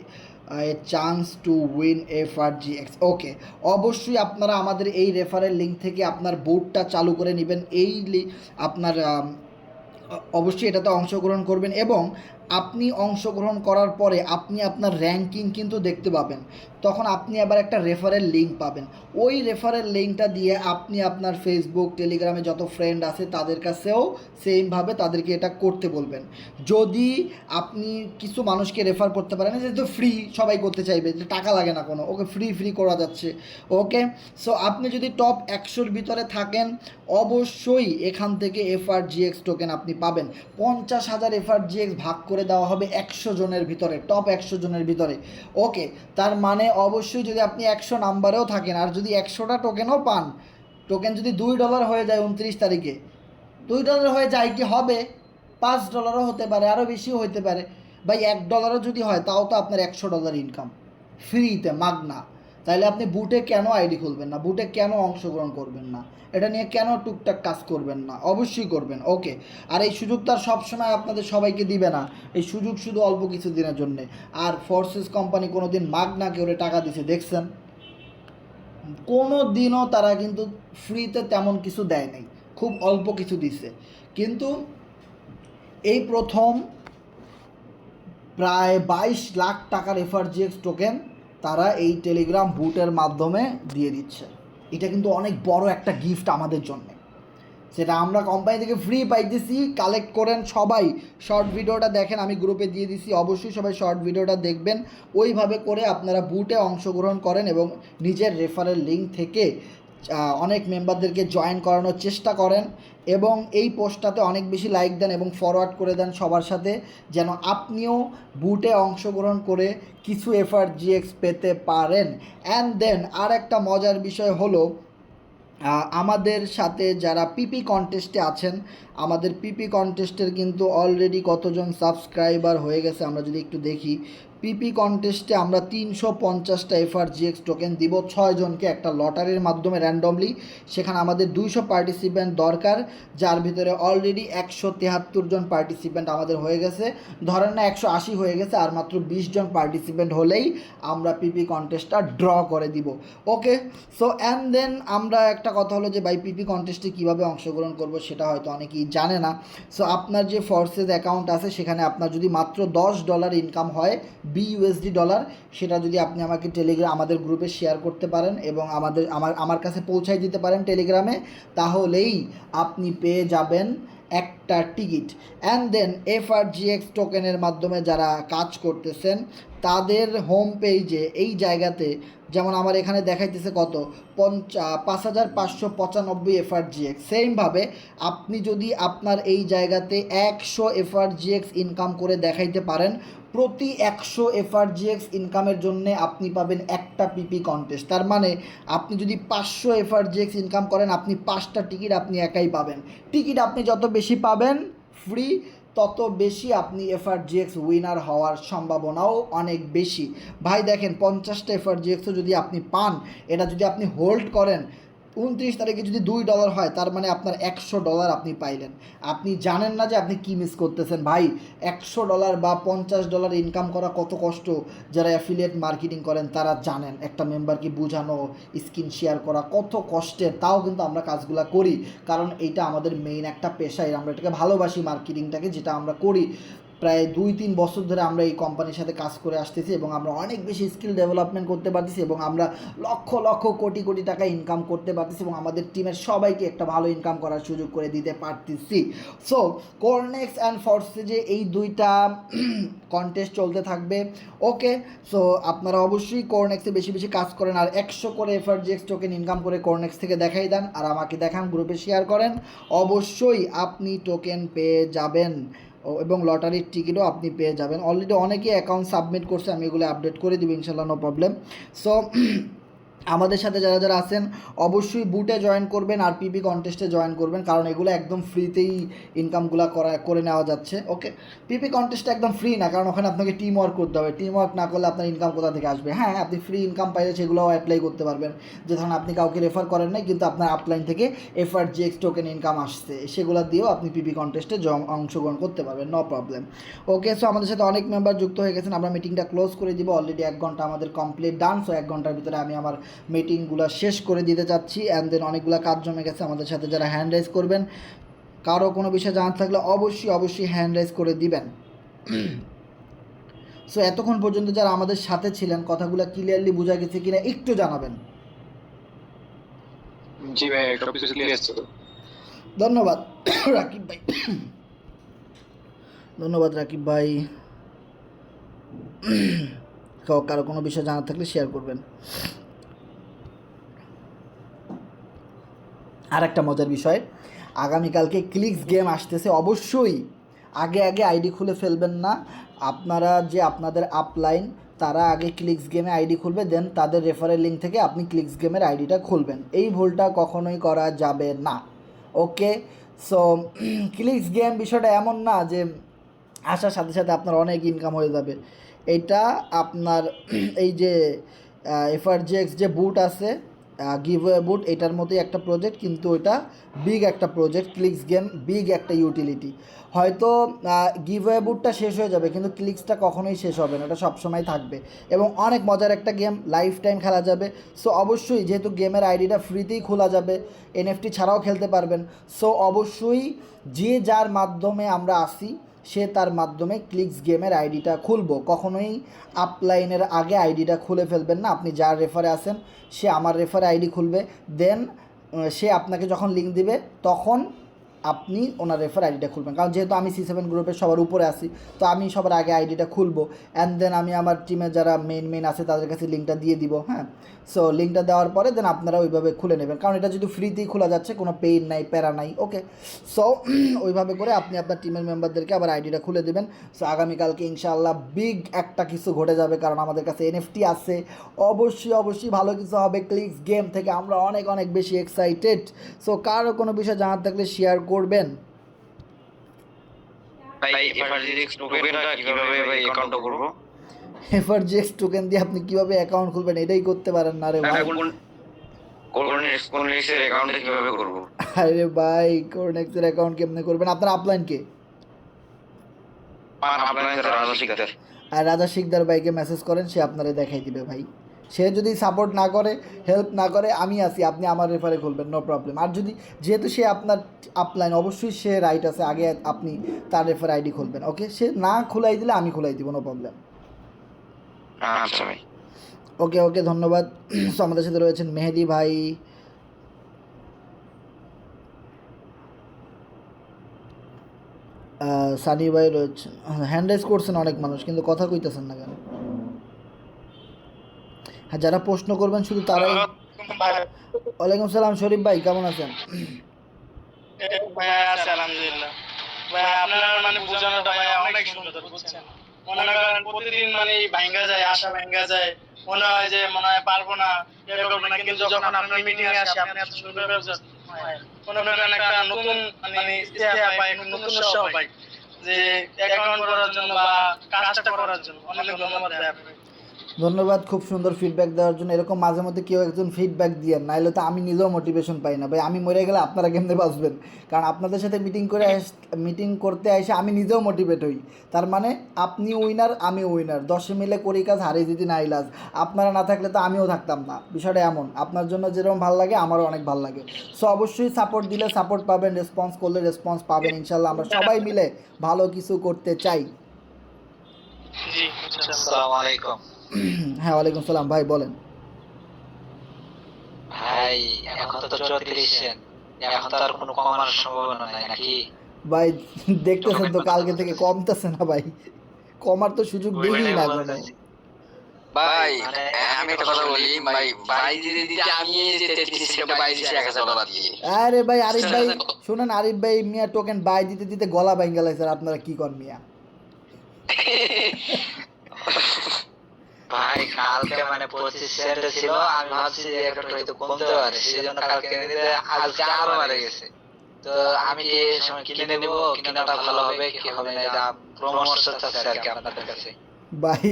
a chance to win FRGX. ওকে, অবশ্যই আপনারা আমাদের এই referral link থেকে আপনার বুটটা চালু করে নেবেন। আপনার অবশ্যই এটাতে অংশগ্রহণ করবেন এবং আপনি অংশগ্রহণ করার পরে আপনি আপনার র্যাঙ্কিং কিন্তু দেখতে পাবেন। তখন আপনি আবার একটা রেফারেল লিঙ্ক পাবেন। ওই রেফারেল লিঙ্কটা দিয়ে আপনি আপনার ফেসবুক টেলিগ্রামে যত ফ্রেন্ড আছে তাদের কাছেও সেমভাবে তাদেরকে এটা করতে বলবেন। যদি আপনি কিছু মানুষকে রেফার করতে পারেন, যেহেতু ফ্রি সবাই করতে চাইবে, যে টাকা লাগে না কোনো, ওকে ফ্রি করা যাচ্ছে। ওকে, সো আপনি যদি টপ 100-র ভিতরে থাকেন অবশ্যই এখান থেকে FRGX টোকেন আপনি পাবেন। 50,000 FRGX ভাগ করে দেওয়া হবে 100 জনের ভিতরে, টপ 100 জনের ভিতরে। ওকে, তার মানে অবশ্যই যদি আপনি 100 নাম্বারেও থাকেন আর যদি 100টা টোকেনও পান, টোকেন যদি $2 হয়ে যায় 29 তারিখে, $2 হয়ে যায় কি হবে, $5 হতে পারে, আরও বেশিও হতে পারে। ভাই $1 যদি হয় তাও তো আপনার $100 ইনকাম ফ্রিতে, মাগনা। তাহলে আপনি বুটে কেন আইডি খুলবেন না, বুটে কেন অংশগ্রহণ করবেন না, এটা নিয়ে কেন টুকটাক কাজ করবেন না? অবশ্যই করবেন। ওকে, আর এই সুযোগ তো আর সবসময় আপনাদের সবাইকে দিবে না, এই সুযোগ শুধু অল্প কিছু দিনের জন্যে। আর ফোর্সেস কোম্পানি কোনো দিন মাগনা কেউ টাকা দিছে দেখছেন? কোনো দিনও তারা কিন্তু ফ্রিতে তেমন কিছু দেয় নাই, খুব অল্প কিছু দিছে। কিন্তু এই প্রথম প্রায় 22 লাখ টাকার FRGX টোকেন তারা এই টেলিগ্রাম বুটের মাধ্যমে দিয়ে দিচ্ছে। এটা কিন্তু অনেক বড় একটা গিফট আমাদের জন্য, সেটা আমরা কোম্পানি থেকে ফ্রি পাইতেছি। কালেক্ট করেন সবাই, শর্ট ভিডিওটা দেখেন, আমি গ্রুপে দিয়ে দিছি, অবশ্যই সবাই শর্ট ভিডিওটা দেখবেন। ওইভাবে করে আপনারা বুটে অংশগ্রহণ করেন এবং নিজের রেফারেল লিঙ্ক থেকে অনেক মেম্বারদেরকে জয়েন করানোর চেষ্টা করেন এবং এই পোস্টটাতে অনেক বেশি লাইক দেন এবং ফরওয়ার্ড করে দেন সবার সাথে, যেন আপনিও বুটে অংশগ্রহণ করে কিছু FRGX পেতে পারেন। অ্যান্ড দেন আর একটা মজার বিষয় হলো, আমাদের সাথে যারা পিপি কন্টেস্টে আছেন, আমাদের পিপি কন্টেস্টের কিন্তু অলরেডি কতজন সাবস্ক্রাইবার হয়ে গেছে আমরা যদি একটু দেখি। পিপি কন্টেস্টে আমরা 350টা FRGX টোকেন দিব 6 জনকে একটা লটারির মাধ্যমে র্যান্ডমলি। সেখানে আমাদের 200 পার্টিসিপেন্ট দরকার, যার ভিতরে অলরেডি 173 জন পার্টিসিপেন্ট আমাদের হয়ে গেছে। ধরেন না 180 হয়ে গেছে, আর মাত্র 20 জন পার্টিসিপেন্ট হলেই আমরা পিপি কন্টেস্টটা ড্র করে দিব। ওকে, সো অ্যান্ড দেন আমরা একটা কথা হলো যে ভাই পিপি কন্টেস্টে কীভাবে অংশগ্রহণ করব সেটা হয়তো অনেকেই জানে না। সো আপনার যে ফোর্সেস অ্যাকাউন্ট আছে সেখানে আপনার যদি মাত্র $10 ইনকাম হয়, BUSD ডলার, সেটা যদি আপনি আমাকে আমাদের গ্রুপে শেয়ার করতে পারেন এবং আমার কাছে পৌঁছায় দিতে পারেন টেলিগ্রামে, তাহলেই আপনি পেয়ে যাবেন একটা টিকিট। অ্যান্ড দেন FRGX টোকেনের মাধ্যমে যারা কাজ করতেছেন তাদের হোম পেজে এই জায়গাতে, যেমন আমার এখানে দেখাইতেছে কত 5,595 FRGX, সেমভাবে আপনি যদি আপনার এই জায়গাতে 100 FRGX ইনকাম করে দেখাইতে পারেন, প্রতি 100 FRGX ইনকামের জন্য আপনি পাবেন একটা পিপি কন্টেস্ট। তার মানে আপনি যদি 500 FRGX ইনকাম করেন, আপনি 5টা টিকিট আপনি একাই পাবেন। টিকিট আপনি যত বেশি পাবেন ফ্রি, তত বেশি আপনি FRGX উইনার হওয়ার সম্ভাবনাও অনেক বেশি। ভাই দেখেন 50টা FRGXও যদি আপনি পান, এটা যদি আপনি হোল্ড করেন, 29 তারিখে যদি $2 হয়, তার মানে আপনার $100 আপনি পাইলেন। আপনি জানেন না যে আপনি কী মিস করতেছেন ভাই। $100 বা $50 ইনকাম করা কত কষ্ট, যারা অ্যাফিলিয়েট মার্কেটিং করেন তারা জানেন। একটা মেম্বারকে বোঝানো, স্ক্রিন শেয়ার করা কত কষ্টের, তাও কিন্তু আমরা কাজগুলো করি, কারণ এইটা আমাদের মেইন একটা পেশাই। আমরা এটাকে ভালোবাসি, মার্কেটিংটাকে, যেটা আমরা করি। প্রায় 2-3 বছর ধরে আমরা এই কোম্পানির সাথে কাজ করে আসতেছি এবং আমরা অনেক বেশি স্কিল ডেভেলপমেন্ট করতে পারতেছি এবং আমরা লক্ষ লক্ষ কোটি কোটি টাকা ইনকাম করতে পারতেছি এবং আমাদের টিমের সবাইকে একটা ভালো ইনকাম করার সুযোগ করে দিতে পারতেছি। সো কোরনেক্স অ্যান্ড ফোর্সেজে এই দুইটা কন্টেস্ট চলতে থাকবে। ওকে, সো আপনারা অবশ্যই কোরনেক্সে বেশি বেশি কাজ করেন আর 100 করে FRGX টোকেন ইনকাম করে কোরনেক্স থেকে দেখাই দেন আর আমাকে দেখান, গ্রুপে শেয়ার করেন, অবশ্যই আপনি টোকেন পেয়ে যাবেন এবং লটারির টিকিটও আপনি পেয়ে যাবেন। অলরেডি অনেকেই অ্যাকাউন্ট সাবমিট করছে, আমি এগুলো আপডেট করে দিব ইনশাল্লাহ, নো প্রবলেম। সো আমাদের সাথে যারা যারা আছেন অবশ্যই বুটে জয়েন করবেন আর পিপি কন্টেস্টে জয়েন করবেন, কারণ এগুলো একদম ফ্রিতেই ইনকামগুলো করে নেওয়া যাচ্ছে। ওকে, পিপি কন্টেস্টটা একদম ফ্রি না, কারণ ওখানে আপনাকে টিম ওয়ার্ক করতে হবে। টিম ওয়ার্ক না করলে আপনার ইনকাম কোথা থেকে আসবে? হ্যাঁ, আপনি ফ্রি ইনকাম পাইলে সেগুলোও অ্যাপ্লাই করতে পারবেন, যে ধরুন আপনি কাউকে রেফার করেন নাই কিন্তু আপনার আপলাইন থেকে FRGX টোকেন ইনকাম আসছে, সেগুলো দিয়েও আপনি পিপি কন্টেস্টে অংশগ্রহণ করতে পারবেন, নো প্রবলেম। ওকে, সো আমাদের সাথে অনেক মেম্বার যুক্ত হয়ে গেছেন, আমরা মিটিংটা ক্লোজ করে দিব। অলরেডি 1 ঘন্টা আমাদের কমপ্লিট ডান। সো 1 ঘন্টার ভিতরে আমি আমার মিটিংগুলো শেষ করে দিতে চাচ্ছি। অ্যান্ড দেন অনেকগুলো কাজ জমে গেছে। আমাদের সাথে যারা হ্যান্ড রাইজ করবেন, কারো কোনো বিষয় জানার থাকলে অবশ্যই হ্যান্ড রাইজ করে দিবেন। সো এতক্ষণ পর্যন্ত যারা আমাদের সাথে ছিলেন, কথাগুলো ক্লিয়ারলি বোঝা গেছে কিনা একটু জানাবেন। জি ভাই, সবকিছু ক্লিয়ার ছিল। ধন্যবাদ রাকিব ভাই, ধন্যবাদ রাকিব ভাই। কারো কোনো বিষয় জানার থাকলে শেয়ার করবেন। আর একটা মজার বিষয়, আগামীকালকে ক্লিক্স গেম আসতেছে। অবশ্যই আগে আইডি খুলে ফেলবেন না। আপনারা যে আপনাদের আপলাইন তারা আগে ক্লিক্স গেমে আইডি খুলবে, দেন তাদের রেফারেল লিঙ্ক থেকে আপনি ক্লিক্স গেমের আইডিটা খুলবেন। এই ভুলটা কখনোই করা যাবে না। ওকে, সো ক্লিক্স গেম বিষয়টা এমন না যে আসার সাথে সাথে আপনার অনেক ইনকাম হয়ে যাবে। এটা আপনার এই যে FRGX যে বুট আছে, গিভওয়ে বুট, এটার মতোই একটা প্রজেক্ট, কিন্তু ওইটা বিগ একটা প্রজেক্ট। ক্লিক্স গেম বিগ একটা ইউটিলিটি। হয়তো গিভওয়ে বুটটা শেষ হয়ে যাবে, কিন্তু ক্লিক্সটা কখনোই শেষ হবে না, এটা সবসময় থাকবে এবং অনেক মজার একটা গেম, লাইফ টাইম খেলা যাবে। সো অবশ্যই, যেহেতু গেমের আইডিটা ফ্রিতেই খোলা যাবে, NFT ছাড়াও খেলতে পারবেন। সো অবশ্যই যে যার মাধ্যমে আমরা আসি, সে তার মাধ্যমে ক্লিক্স গেমের আইডিটা খুলবো। কখনোই আপলাইনের আগে আইডিটা খুলে ফেলবেন না। আপনি যার রেফারে আসেন, সে আমার রেফারে আইডি খুলবে, দেন সে আপনাকে যখন লিঙ্ক দিবে তখন আপনি ওনার রেফার আইডিটা খুলবেন। কারণ যেহেতু আমি C7 গ্রুপের সবার উপরে আসি, তো আমি সবার আগে আইডিটা খুলবো। অ্যান্ড দেন আমি আমার টিমে যারা মেন আছে তাদের কাছে লিঙ্কটা দিয়ে দিব। হ্যাঁ, সো লিঙ্কটা দেওয়ার পরে দেন আপনারা ওইভাবে খুলে নেবেন, কারণ এটা যদি ফ্রিতেই খোলা যাচ্ছে, কোনো পেইন নাই, প্যারা নাই। ওকে, সো ওইভাবে করে আপনি আপনার টিমের মেম্বারদেরকে আবার আইডিটা খুলে দেবেন। সো আগামীকালকে ইনশাআল্লাহ বিগ একটা কিছু ঘটে যাবে, কারণ আমাদের কাছে NFT আছে। অবশ্যই ভালো কিছু হবে ক্লিক্স গেম থেকে, আমরা অনেক বেশি এক্সাইটেড। সো কারো কোনো বিষয় জানার থাকলে শেয়ার করবেন। ভাই FRGX টোকেনটা কিভাবে ভাই অ্যাকাউন্ট করব? FRGX টোকেন দিয়ে আপনি কিভাবে অ্যাকাউন্ট খুলবেন এটাই করতে পারেন না রে ভাই। কোন এর অ্যাকাউন্টে কিভাবে করব? আরে ভাই, কোরনেক্সের অ্যাকাউন্ট কেমনে করবেন? আপনার আপলাইনকে আপনার রাজা শিকদার। আর রাজা শিকদার ভাইকে মেসেজ করেন, সে আপনারে দেখাই দিবে ভাই। সে যদি সাপোর্ট না করে, হেল্প না করে, আমি আছি, আপনি আমার রেফারে খুলবেন, নো প্রবলেম। আর যদি যেহেতু সে আপনার আপলাইন, অবশ্যই সে রাইট আছে, আগে আপনি তার রেফার আইডি খুলবেন। ওকে, সে না খুলাই দিলে আমি খুলাই দিব, নো প্রবলেম। আচ্ছা ভাই, ওকে, ধন্যবাদ। সো আমাদের সাথে রয়েছেন মেহেদি ভাই, সানি ভাই রয়েছেন। হ্যান্ড রাইজ করছেন অনেক মানুষ, কিন্তু কথা কইতেছেন না কেন? হ্যাঁ, যারা প্রশ্ন করবেন শুধু তারাই। ওয়ালাইকুম সালাম, শরীফ ভাই কেমন আছেন? ভাই আছে আলহামদুলিল্লাহ। ভাই আপনার মানে বোঝানোটা ভাই অনেক সুন্দর, বুঝছেন? মনে করেন প্রতিদিন মানে ভাঙ্গা যায়, আশা ভাঙ্গা যায়, মনে হয় যে মনে হয় পারবো না, এটা করবো না, কিন্তু যখন আপনার মিটিং এ আসে আপনি এত সুন্দর বোঝান, মনে করেন একটা নতুন মানে ইতিহাস পাই, একটা নতুন উৎসাহ পাই যে অ্যাকাউন্ট করার জন্য বা কাজটা করার জন্য। অনেক ধন্যবাদ ভাই আপনাকে। ধন্যবাদ খুব সুন্দর ফিডব্যাক দেওয়ার জন্য। এরকম মাঝে মধ্যে কেউ একজন ফিডব্যাক দিয়ে, নাইলে তো আমি নিজেও মোটিভেশন পাই না ভাই। আমি মরে গেলে আপনারা কেমনে বাঁচবেন? কারণ আপনাদের সাথে মিটিং করতে এসে আমি নিজেও মোটিভেট হই। তার মানে আপনি উইনার, আমি উইনার, 10 মিলে করি কাজ, হারে জিতি নাই লাজ। আপনারা না থাকলে তো আমিও থাকতাম না। বিষয়টা এমন, আপনার জন্য যেরকম ভালো লাগে আমারও অনেক ভালো লাগে। সো অবশ্যই সাপোর্ট দিলে সাপোর্ট পাবেন, রেসপন্স করলে রেসপন্স পাবেন। ইনশাল্লাহ আমরা সবাই মিলে ভালো কিছু করতে চাই। জি, ইনশাআল্লাহ। আসসালামু আলাইকুম। হ্যাঁ, ওয়ালাইকুম সালাম ভাই, বলেন। ভাই এখন তো 34 এখন তো আর কোনো কমার সম্ভাবনা নাই নাকি? ভাই দেখতেছেন তো কালকে থেকে কমতেছে না ভাই, কমার তো সুযোগ দেখি না কোনো। ভাই আমি একটা কথা বলি ভাই, ভাই দিতে আমি এই যে 33 সেটা ভাই দিছে $1000 দিয়ে। আরে ভাই, আরিফ ভাই শুনেন, আরিফ ভাই মিয়া টোকেন বাই দিতে দিতে গলা ভাঙ্গা লাইছে, আর আপনারা কি করেন মিয়া? ভাই কালকে মানে 25 সেন্ট ছিল, আমি ভাবছি যে একটু হয়তো কমতে পারে, সেই জন্য কালকে নিতে আজকে আরো মারা গেছে। তো আমি কি এই সময় কিনে নিব, কিনাটা ভালো হবে কি হবে না, এটা পরামর্শ চাচ্ছি আর কি আপনাদের কাছে। ভাই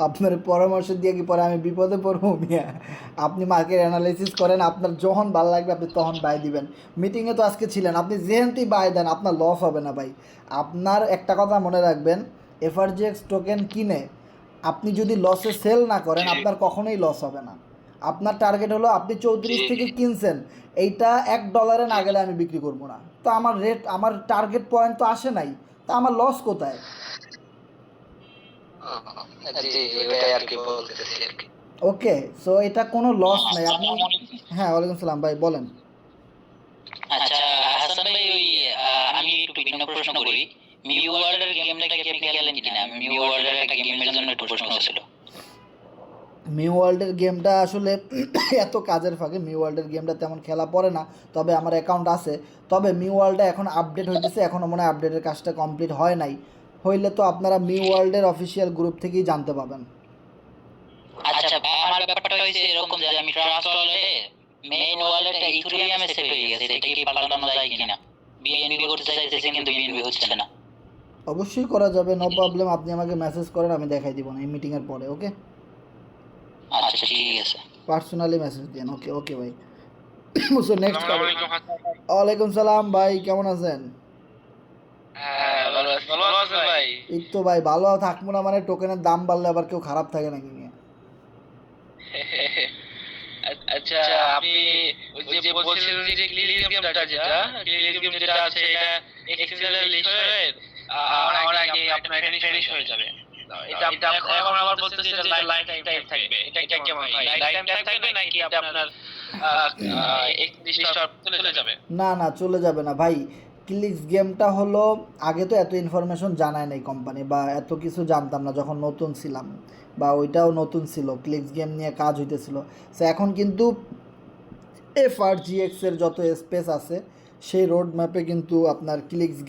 আপনার পরামর্শ দিয়ে কি পরে আমি বিপদে পড়বো মিয়া? আপনি মার্কেট অ্যানালাইসিস করেন, আপনার যখন ভালো লাগবে আপনি তখন বাই দিবেন। মিটিংয়ে তো আজকে ছিলেন, আপনি যেহেন্তুই বাই দেন আপনার লস হবে না ভাই। আপনার একটা কথা মনে রাখবেন, এফআরজিএক্স টোকেন কিনে আপনি যদি লসে সেল না করেন আপনার কখনোই লস হবে না। আপনার টার্গেট হলো আপনি 34 থেকে কিনছেন, এইটা $1 না গেলে আমি বিক্রি করবো না। তো আমার রেট, আমার টার্গেট পয়েন্ট তো আসে নাই, তা আমার লস কোথায়? জি, এটাই আর কি বলতেছি আর কি। ওকে, সো এটা কোনো লস নাই আপনি। হ্যাঁ, ওয়ালাইকুম সালাম ভাই, বলেন। আচ্ছা হাসান ভাই, ওই আমি একটু ভিন্ন প্রশ্ন করি। মিউ ওয়ার্ল্ডের গেমটা কি আপনি খেলেন কিনা? মিউ ওয়ার্ল্ডের একটা গেমের জন্য একটু প্রশ্ন ছিল। মিউ ওয়ার্ল্ডের গেমটা আসলে এত কাজের ফাঁকে মিউ ওয়ার্ল্ডের গেমটা তেমন খেলা পড়ে না, তবে আমার অ্যাকাউন্ট আছে। তবে মিউ ওয়ার্ল্ডে এখন আপডেট হইতেছে, এখনও মনে হয় আপডেটের কাজটা কমপ্লিট হয় নাই। হইলে তো আপনারা মিউ ওয়ার্ল্ডের অফিসিয়াল গ্রুপ থেকেই জানতে পাবেন। আচ্ছা ভাই, আমার ব্যাপারটা হইছে এরকম যে আমি ট্রাস্ট ওয়ালেটে মেইন ওয়ালেটে ইথেরিয়ামে সেভ হয়ে গেছে, এটা কি পাল্টানো যায় কিনা? বিএনবি করতে চাইতেছে কিন্তু বিএনবি হচ্ছে না। অবশ্যই করা যাবে, নো প্রবলেম। আপনি আমাকে মেসেজ করেন, আমি দেখাই দিব না এই মিটিংয়ের পরে। ওকে, আচ্ছা ঠিক আছে। পার্সোনালি মেসেজ দিন। ওকে ওকে ভাই। সো নেক্সট কবে? ওয়ালাইকুম সালাম ভাই, কেমন আছেন? হ্যাঁ, ভালো আছেন ভাই? এই তো ভাই ভালো থাকবো না মানে, টোকেনের দাম বাড়লে আবার কেউ খারাপ থাকে নাকি নিয়ে? আচ্ছা, আপনি ওই যে বলছিলেন যে ক্লিলিস গেমটা যেটা আছে, এটা এক্সেল এর লিস্টের আমার আগে আপনার ফিনিশ হয়ে যাবে। এটা এখন আবার বলতেছে যে লাইফ টাইম থাকবে। এটা কেমন ভাই? লাইফ টাইম থাকবে নাকি আপনার লিস্ট চলে যাবে? না না, চলে যাবে না ভাই। ক্লিক্স গেমটা হলো, আগে তো এত ইনফরমেশন জানায় নাই কোম্পানি, বা এত কিছু জানতাম না যখন নতুন ছিলাম, বা ওইটাও নতুন ছিল, ক্লিক্স গেম নিয়ে কাজ হইতেছিল। সো এখন কিন্তু এফআরজিএক্সের যত স্পেস আছে সেই রোড ম্যাপে কিন্তু আপনার ক্লিক্স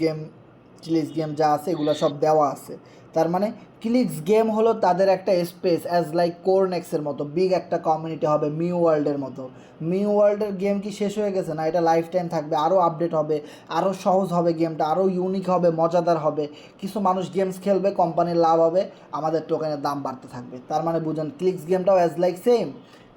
গেম যা আছে এগুলো সব দেওয়া আছে। তার মানে ক্লিক্স গেম হলো তাদের একটা স্পেস, অ্যাজ লাইক কোরনেক্সের মতো বিগ একটা কমিউনিটি হবে মিউ ওয়ার্ল্ডের মতো। মিউ ওয়ার্ল্ডের গেম কি শেষ হয়ে গেছে? না, এটা লাইফ টাইম থাকবে, আরও আপডেট হবে, আরও সহজ হবে গেমটা, আরও ইউনিক হবে, মজাদার হবে। কিছু মানুষ গেমস খেলবে, কোম্পানির লাভ হবে, আমাদের টোকেনের দাম বাড়তে থাকবে। তার মানে বুঝেন, ক্লিক্স গেমটাও as like same.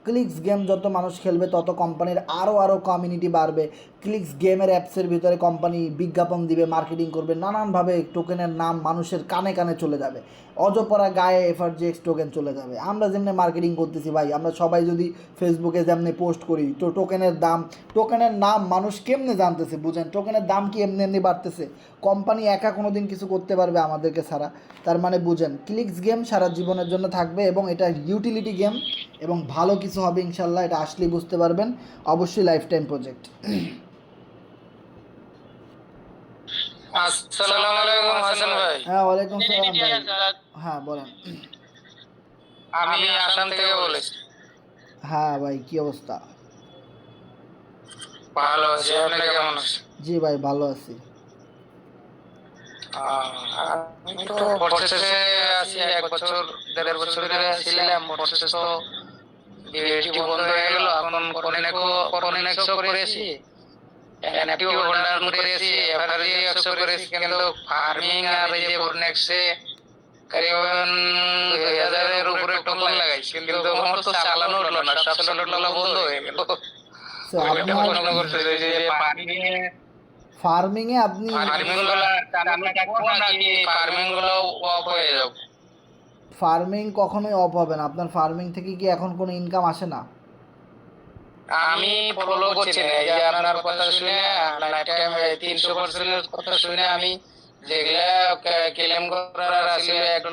Clicks game যত মানুষ খেলবে তত কোম্পানির আরও কমিউনিটি বাড়বে। ক্লিক্স গেমের অ্যাপসের ভিতরে কোম্পানি বিজ্ঞাপন দিবে, মার্কেটিং করবে, নানানভাবে টোকেনের নাম মানুষের কানে কানে চলে যাবে, অজপরা গায়ে এফআরজিএক্স টোকেন চলে যাবে। আমরা যেমনি মার্কেটিং করতেছি ভাই, আমরা সবাই যদি ফেসবুকে যেমনি পোস্ট করি, তো টোকেনের নাম মানুষ কেমনে জানতেছে বুঝেন? টোকেনের দাম কি এমনি এমনি বাড়তেছে? কোম্পানি একা কোনো দিন কিছু করতে পারবে আমাদেরকে ছাড়া? তার মানে বুঝেন, ক্লিক্স গেম সারা জীবনের জন্য থাকবে এবং এটা ইউটিলিটি গেম এবং ভালো কিছু হবে ইনশাল্লাহ, এটা আসলেই বুঝতে পারবেন। অবশ্যই লাইফ টাইম প্রজেক্ট। আসসালামু আলাইকুম হাসান ভাই। হ্যাঁ, ওয়ালাইকুম সালাম ভাই। হ্যাঁ বলেন। আমি আসাম থেকে বলেছি। হ্যাঁ ভাই, কি অবস্থা? ভালো আছি, আপনি কেমন আছেন? জি ভাই, ভালো আছি। আমি তো প্রসেসে আছি, 1 বছর 1.5 বছর ধরে ছিলাম। প্রসেস তো বিএসটি বন্ধ হয়ে গেল, এখন কোনেক্সও করেছি, এনএফটিও হোল্ডার করেছি, এফআরজিএক্সও করেছি, কিন্তু ফার্মিং আর এই যে কোনেক্সে করিবন 2000-এর উপরে টোকন লাগাইছি, কিন্তু আমার তো চালানো হলো না, সব চালানো বন্ধ হয়ে গেল। So, ফার্মিংয়ে আপনি ফার্মিং কখনোই অফ হবে না। আপনার ফার্মিং থেকে কি এখন কোনো ইনকাম আসে না? আমি ফলো করছি না, এই যে আপনার কথা শুনে, লাইফ টাইম 300% কথা শুনে আমি যেগুলা ক্লেম করার আছে $1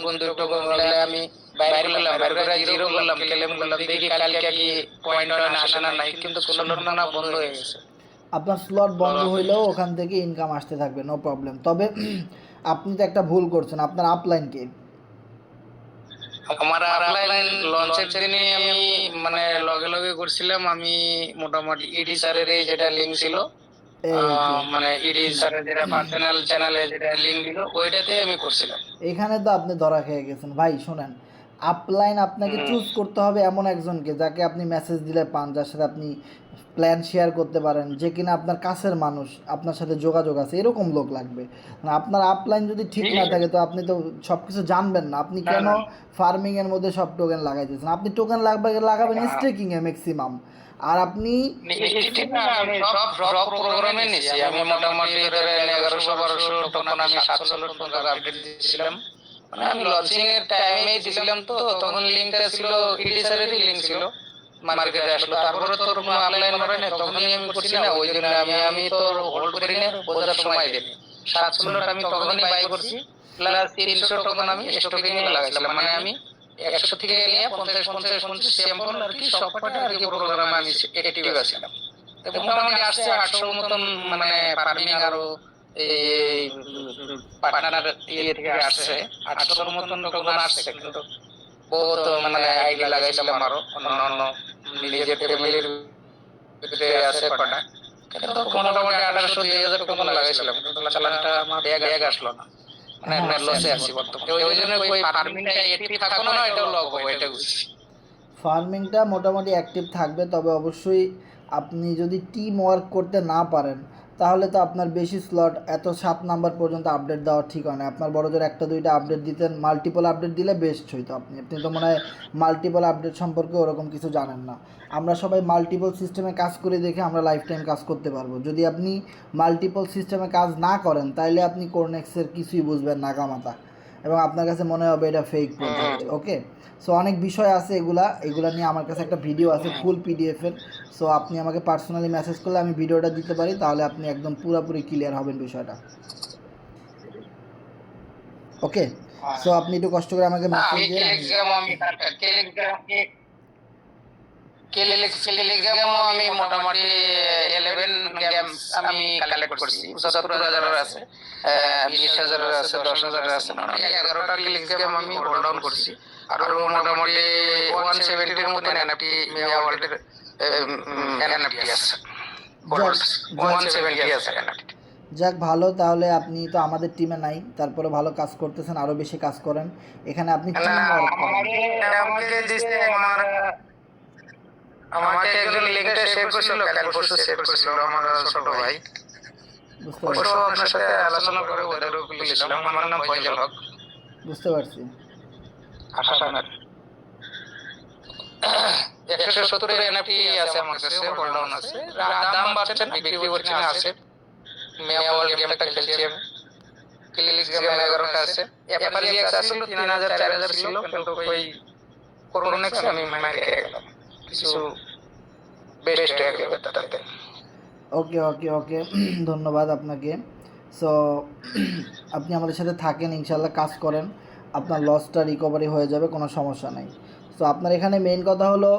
$2 $2 আমি বাইরে করলাম, বাইরে করে জিরো করলাম, ক্লেম করলাম, দেখি কালকে কি পয়েন্ট আসে না নাই, কিন্তু না বন্ধ হয়ে গেছে। আপনার স্লট বন্ধ হইলেও ওখান থেকে ইনকাম আসতে থাকবে, নো প্রবলেম। তবে আপনি তো একটা ভুল করছেন, আপনার আপলাইন কে? আমার আপলাইন লঞ্চের দিনে আমি মানে লগে লগে করছিলাম, আমি মোটামুটি ইডি স্যারের এই যেটা লিঙ্ক ছিল এই যে মানে ইডি স্যারের যেটা পার্সোনাল চ্যানেলে যেটা লিংক দিল ওইটাতে আমি করছিলাম। এখানে তো আপনি ধরা খেয়ে গেছেন ভাই। শোনেন, আপলাইন আপনাকে চুজ করতে হবে এমন একজনকে যাকে আপনি মেসেজ দিলে পান, যার সাথে আপনি প্ল্যান শেয়ার করতে পারেন, যে কিনা আপনার কাছের মানুষ, আপনার সাথে যোগাযোগ আছে, এরকম লোক লাগবে। মানে আপনার আপলাইন যদি ঠিক না থাকে তো আপনি তো সব কিছু জানবেন না। আপনি কেন ফার্মিংয়ের মধ্যে সব টোকেন লাগাইতেছেন? আপনি টোকেন লাগাবেন স্টেকিংয়ে ম্যাক্সিমাম। আর আপনি আমি সব সব প্রোগ্রামে নিছি। আমি মোটামুটি ধরেন 1100-1200 তখন আমি 700 টাকা আপডেট দিয়েছিলাম। মানে আমি লঞ্চিং এর টাইমেই দিছিলাম, তো তখন লিংকটা ছিল ইডি স্যারেরই লিংক ছিল, মার্কেটে আসলো। তারপরে তোর কোনো অনলাইন করে না, তখনই আমি করছি না, ওই জন্য আমি তো হোল্ড করি না, বোঝার সময় দিই। 700 আমি তখনই বাই করছি, প্লাস 300 টোকেন আমি স্টকে নিয়ে লাগাইছিলাম। মানে আমি 100 থেকে নিয়ে 50 স্যাম্পল আর কি সব কটা আর কি প্রোগ্রামে আমি অ্যাক্টিভ আছিলাম। তো মোটামুটি আসছে 800 মতন, মানে ফার্মিং আরো এই পার্টনার ইয়ে থেকে আসছে 800 মতন টোকেন আসছে। কিন্তু বহুত মানে আইডি লাগাইছিলাম আরো অন্য নিজের ফ্যামিলির ভিতরে আছে কটা, কিন্তু মোটামুটি 1800-2000 টোকেন লাগাইছিলাম, কিন্তু চালানটা আমার ব্যাগ আসলো না। মানে লসে আছি বর্তমানে। ওই জন্য ওই ফার্মিংটা অ্যাক্টিভ থাকো না, এটাও লক হবে, এটা বুঝছি। ফার্মিংটা মোটামুটি অ্যাক্টিভ থাকবে, তবে অবশ্যই আপনি যদি টিম ওয়ার্ক করতে না পারেন তাহলে তো আপনার বেশি স্লট এত 7 নাম্বার পর্যন্ত আপডেট দেওয়া ঠিক হয় না। আপনার বড় জোর 1-2টা আপডেট দিতেন, মাল্টিপল আপডেট দিলে বেস্ট হইতো। আপনি তো মনে হয় মাল্টিপল আপডেট সম্পর্কে ওরকম কিছু জানেন না। আমরা সবাই মাল্টিপল সিস্টেমে কাজ করে দেখে আমরা লাইফ টাইম কাজ করতে পারবো। যদি আপনি মাল্টিপল সিস্টেমে কাজ না করেন তাইলে আপনি কোরনেক্সের কিছুই বুঝবেন না গামাতা, এবং আপনার কাছে মনে হবে এটা ফেক প্রজেক্ট। ওকে, সো অনেক বিষয় আছে, এগুলা নিয়ে আমার কাছে একটা ভিডিও আছে ফুল পিডিএফের। সো আপনি আমাকে পার্সোনালি মেসেজ করলে আমি ভিডিওটা দিতে পারি, তাহলে আপনি একদম পুরোপুরি ক্লিয়ার হবেন বিষয়টা। ওকে, সো আপনি একটু কষ্ট করে আমাকে মেসেজ দিয়ে টেলিগ্রামও আমি মোটামুটি 11 গেমস আমি কালেক্ট করছি। ৭৫,০০০ আছে, ২০,০০০ আছে, 10,০০০ আছে, 11টা টেলিগ্রাম আমি হোল্ড ডাউন করছি। আর মোটামুটি 170 এর মতন এনএফটি মিয়া ওয়ার্ল্ডের এনএফটি আছে, 170 আছে এনএফটি। যাক ভালো, তাহলে আপনি তো আমাদের টিমে নাই, তারপরে ভালো কাজ করতেছেন, আরও বেশি কাজ করেন। এখানে আপনি টিম ওয়ার্ক করেন। আমাকে দিছে আমাকে একজন লিংকটা শেয়ার করছিল, কাল পরশু শেয়ার করছিল আমার ছোট ভাই। বুঝতে পারছি, ওরও আপনার সাথে আলোচনা করে ওদেরও খুলেছিলাম। আমার নাম ফয়জল হক। বুঝতে পারছি। আসামের 170 এনএফটি আছে আমার কাছে, হোল্ড ডাউন আছে। দাম বাড়ছে না, বিক্রি হচ্ছে না, আছে। মিয়া ওয়ার্ল্ড গেমটা খেলছি আমি। টেলিগ্রামে 11টা আছে, এফআরজিএক্স আসলে 3000 4000 ছিল, কিন্তু ওই কোরনেক্স আমি মাইর খেয়ে গেলাম, কিছু বেস্ট হয়ে গেল তাতে। ওকে ওকে ওকে, ধন্যবাদ আপনাকে। সো আপনি আমাদের সাথে থাকেন, ইনশাল্লাহ কাজ করেন, আপনার লসটা রিকভারি হয়ে যাবে, কোনো সমস্যা নাই। সো আপনার এখানে মেইন কথা হলো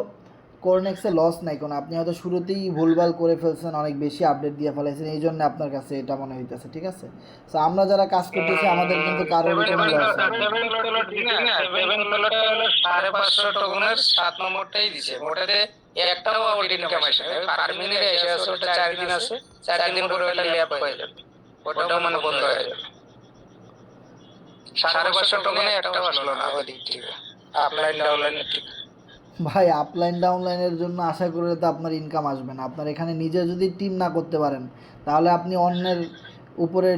কোরনেক্সে লস নাই কোনো, আপনি হয়তো শুরুতেই ভুলভাল করে ফেলছেন, অনেক বেশি আপডেট দিয়ে ফেলাইছেন, এই জন্য আপনার কাছে এটা মনে হইতেছে, ঠিক আছে? সো আমরা যারা কাজ করতেছি আমাদের কিন্তু কারোর কোনো লস হয় না। 550 টোকেনের 7 নম্বরটাই দিছে, ওটাতে একটাও আউট ইনকাম আসে না। ফার্মিং এর এসে আছে, ওটা 4 দিন আছে, 4 দিন পরে ওটা ল্যাপ হয়ে যাবে, ওটাও মানে বন্ধ হয়ে যাবে। 550 টোকেনে একটাও আসলো না ওই দিক থেকে, আপলাইন ডাউনলাইন ঠিক। ভাই আপলাইন ডাউনলাইনের জন্য আশা করে তো আপনার ইনকাম আসবে না। আপনার এখানে নিজে যদি টিম না করতে পারেন তাহলে আপনি অন্যের উপরে